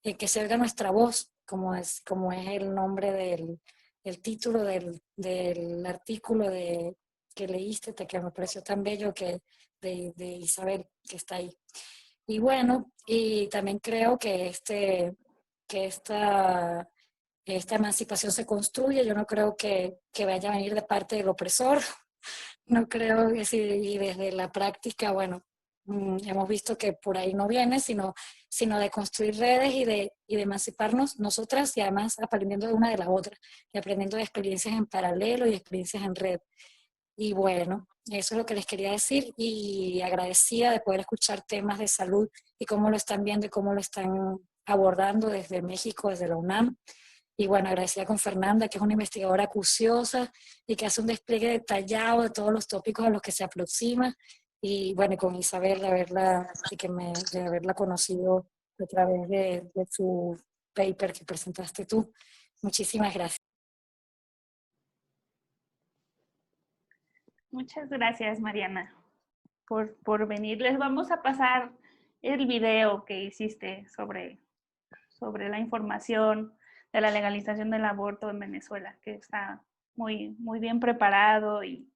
que se oiga nuestra voz, como es el nombre del título del artículo que leíste, que me pareció tan bello, de Isabel, que está ahí. Y bueno, y también creo que esta emancipación se construye. Yo no creo que vaya a venir de parte del opresor. No creo que sí, y desde la práctica, bueno, hemos visto que por ahí no viene, sino de construir redes y de emanciparnos nosotras, y además aprendiendo de una de la otra, y aprendiendo de experiencias en paralelo y experiencias en red. Y bueno, eso es lo que les quería decir, y agradecida de poder escuchar temas de salud y cómo lo están viendo y cómo lo están abordando desde México, desde la UNAM. Y bueno, agradecida con Fernanda, que es una investigadora acuciosa y que hace un despliegue detallado de todos los tópicos a los que se aproxima. Y bueno, con Isabel, de haberla conocido a través de su paper que presentaste tú. Muchísimas gracias. Muchas gracias, Mariana, por venir. Les vamos a pasar el video que hiciste sobre la información de la legalización del aborto en Venezuela, que está muy, muy bien preparado y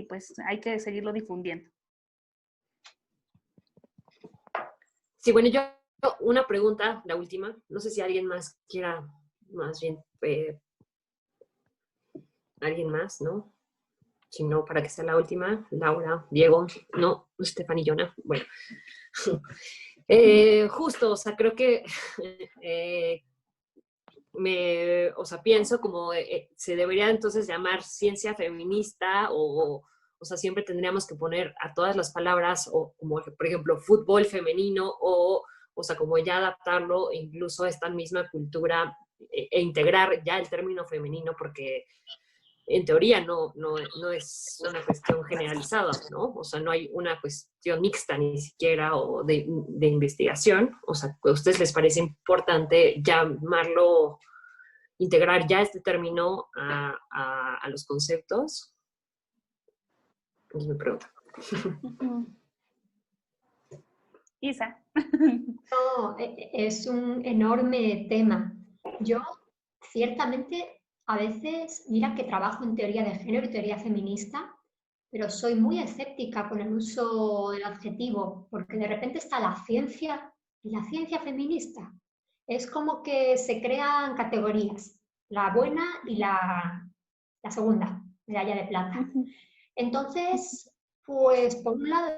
pues hay que seguirlo difundiendo. Sí, bueno, yo una pregunta, la última. No sé si alguien más quiera, más bien, alguien más, ¿no? Si no, para que sea la última, Laura, Diego, no, Estefan y Jonah. Bueno, justo, o sea, creo que pienso como se debería entonces llamar ciencia feminista o sea, siempre tendríamos que poner a todas las palabras, o como por ejemplo fútbol femenino, o sea, como ya adaptarlo incluso a esta misma cultura e integrar ya el término femenino, porque en teoría no es una cuestión generalizada, ¿no? O sea, no hay una cuestión mixta ni siquiera o de investigación. O sea, ¿a ustedes les parece importante llamarlo, integrar ya este término a los conceptos? Es mi pregunta. Isa. No, es un enorme tema. Yo, ciertamente, a veces, mira que trabajo en teoría de género y teoría feminista, pero soy muy escéptica con el uso del adjetivo, porque de repente está la ciencia y la ciencia feminista. Es como que se crean categorías, la buena y la segunda, medalla de plata. Entonces, pues por un lado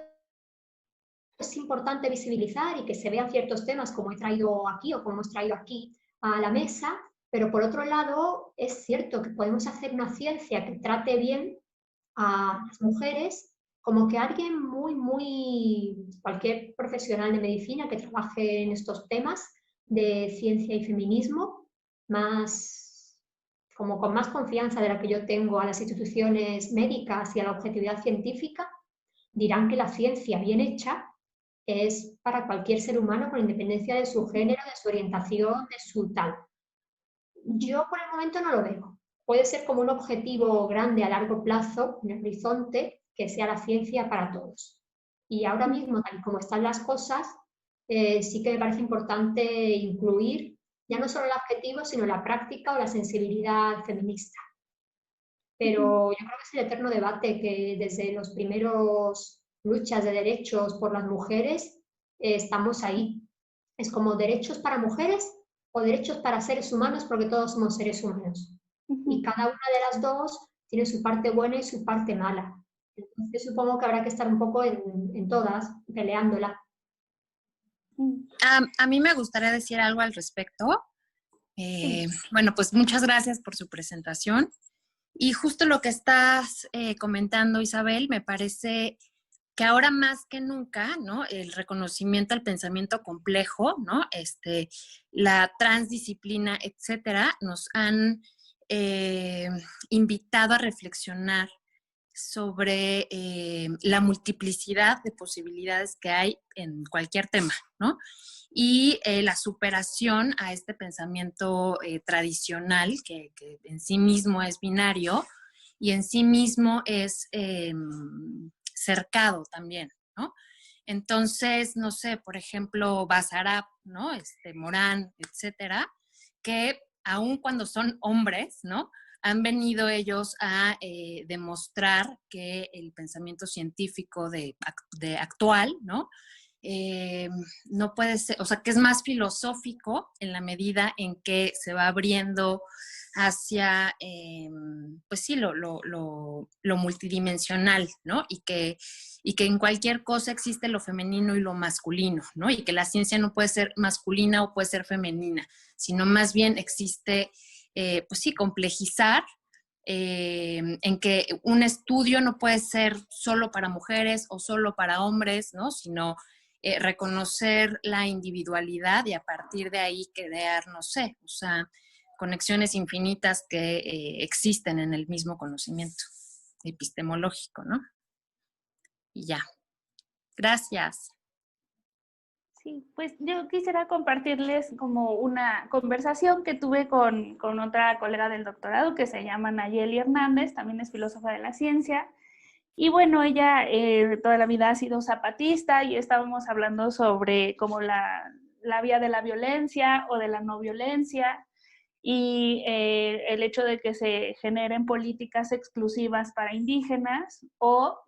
es importante visibilizar y que se vean ciertos temas como he traído aquí o como hemos traído aquí a la mesa, pero por otro lado es cierto que podemos hacer una ciencia que trate bien a las mujeres, como que alguien cualquier profesional de medicina que trabaje en estos temas de ciencia y feminismo, como con más confianza de la que yo tengo a las instituciones médicas y a la objetividad científica, dirán que la ciencia bien hecha es para cualquier ser humano con independencia de su género, de su orientación, de su tal. Yo por el momento no lo veo. Puede ser como un objetivo grande a largo plazo, en el horizonte, que sea la ciencia para todos. Y ahora mismo, tal y como están las cosas, sí que me parece importante incluir ya no solo el objetivo, sino la práctica o la sensibilidad feminista. Pero yo creo que es el eterno debate que desde los primeros luchas de derechos por las mujeres estamos ahí. Es como derechos para mujeres o derechos para seres humanos, porque todos somos seres humanos. Y cada una de las dos tiene su parte buena y su parte mala. Entonces supongo que habrá que estar un poco en todas, peleándola. A mí me gustaría decir algo al respecto. Bueno, pues muchas gracias por su presentación. Y justo lo que estás comentando, Isabel, me parece que ahora más que nunca, ¿no? El reconocimiento al pensamiento complejo, ¿no? La transdisciplina, etcétera, nos han invitado a reflexionar sobre la multiplicidad de posibilidades que hay en cualquier tema, ¿no? Y la superación a este pensamiento tradicional que en sí mismo es binario y en sí mismo es cercado también, ¿no? Entonces, no sé, por ejemplo, Basarab, ¿no? Morán, etcétera, que aun cuando son hombres, ¿no? Han venido ellos a demostrar que el pensamiento científico de actual, ¿no? No puede ser, o sea, que es más filosófico en la medida en que se va abriendo hacia, pues sí, lo multidimensional, ¿no? Y que en cualquier cosa existe lo femenino y lo masculino, ¿no? Y que la ciencia no puede ser masculina o puede ser femenina, sino más bien existe, pues sí, complejizar en que un estudio no puede ser solo para mujeres o solo para hombres, ¿no? Sino reconocer la individualidad y a partir de ahí crear, no sé, o sea, conexiones infinitas que existen en el mismo conocimiento epistemológico, ¿no? Y ya. Gracias. Sí, pues yo quisiera compartirles como una conversación que tuve con otra colega del doctorado que se llama Nayeli Hernández, también es filósofa de la ciencia. Y bueno, ella toda la vida ha sido zapatista y estábamos hablando sobre como la vía de la violencia o de la no violencia y el hecho de que se generen políticas exclusivas para indígenas o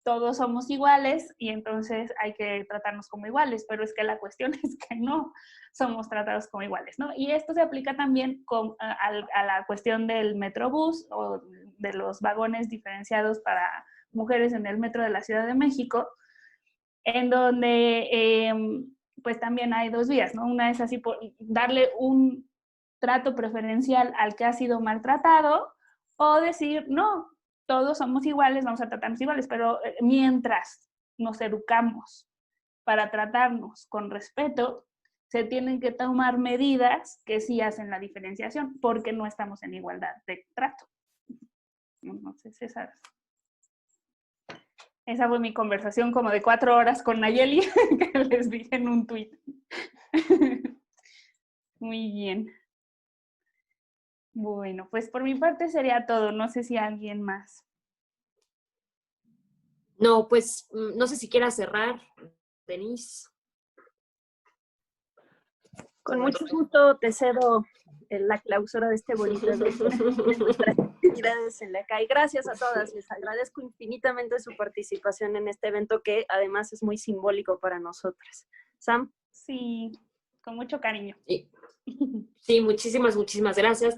todos somos iguales y entonces hay que tratarnos como iguales, pero es que la cuestión es que no somos tratados como iguales, ¿no? Y esto se aplica también a la cuestión del metrobús o de los vagones diferenciados para mujeres en el metro de la Ciudad de México, en donde pues también hay dos vías, ¿no? Una es así, por darle un trato preferencial al que ha sido maltratado o decir, no, todos somos iguales, vamos a tratarnos iguales, pero mientras nos educamos para tratarnos con respeto, se tienen que tomar medidas que sí hacen la diferenciación, porque no estamos en igualdad de trato. Entonces, esa fue mi conversación como de 4 horas con Nayeli, que les dije en un tuit. Muy bien. Bueno, pues por mi parte sería todo. No sé si alguien más. No, pues no sé si quieras cerrar, Denise. Con mucho gusto te cedo la clausura de este bonito evento de nuestras actividades en la CAI. Gracias a todas, les agradezco infinitamente su participación en este evento que además es muy simbólico para nosotras. Sam. Sí, con mucho cariño. Sí, muchísimas gracias.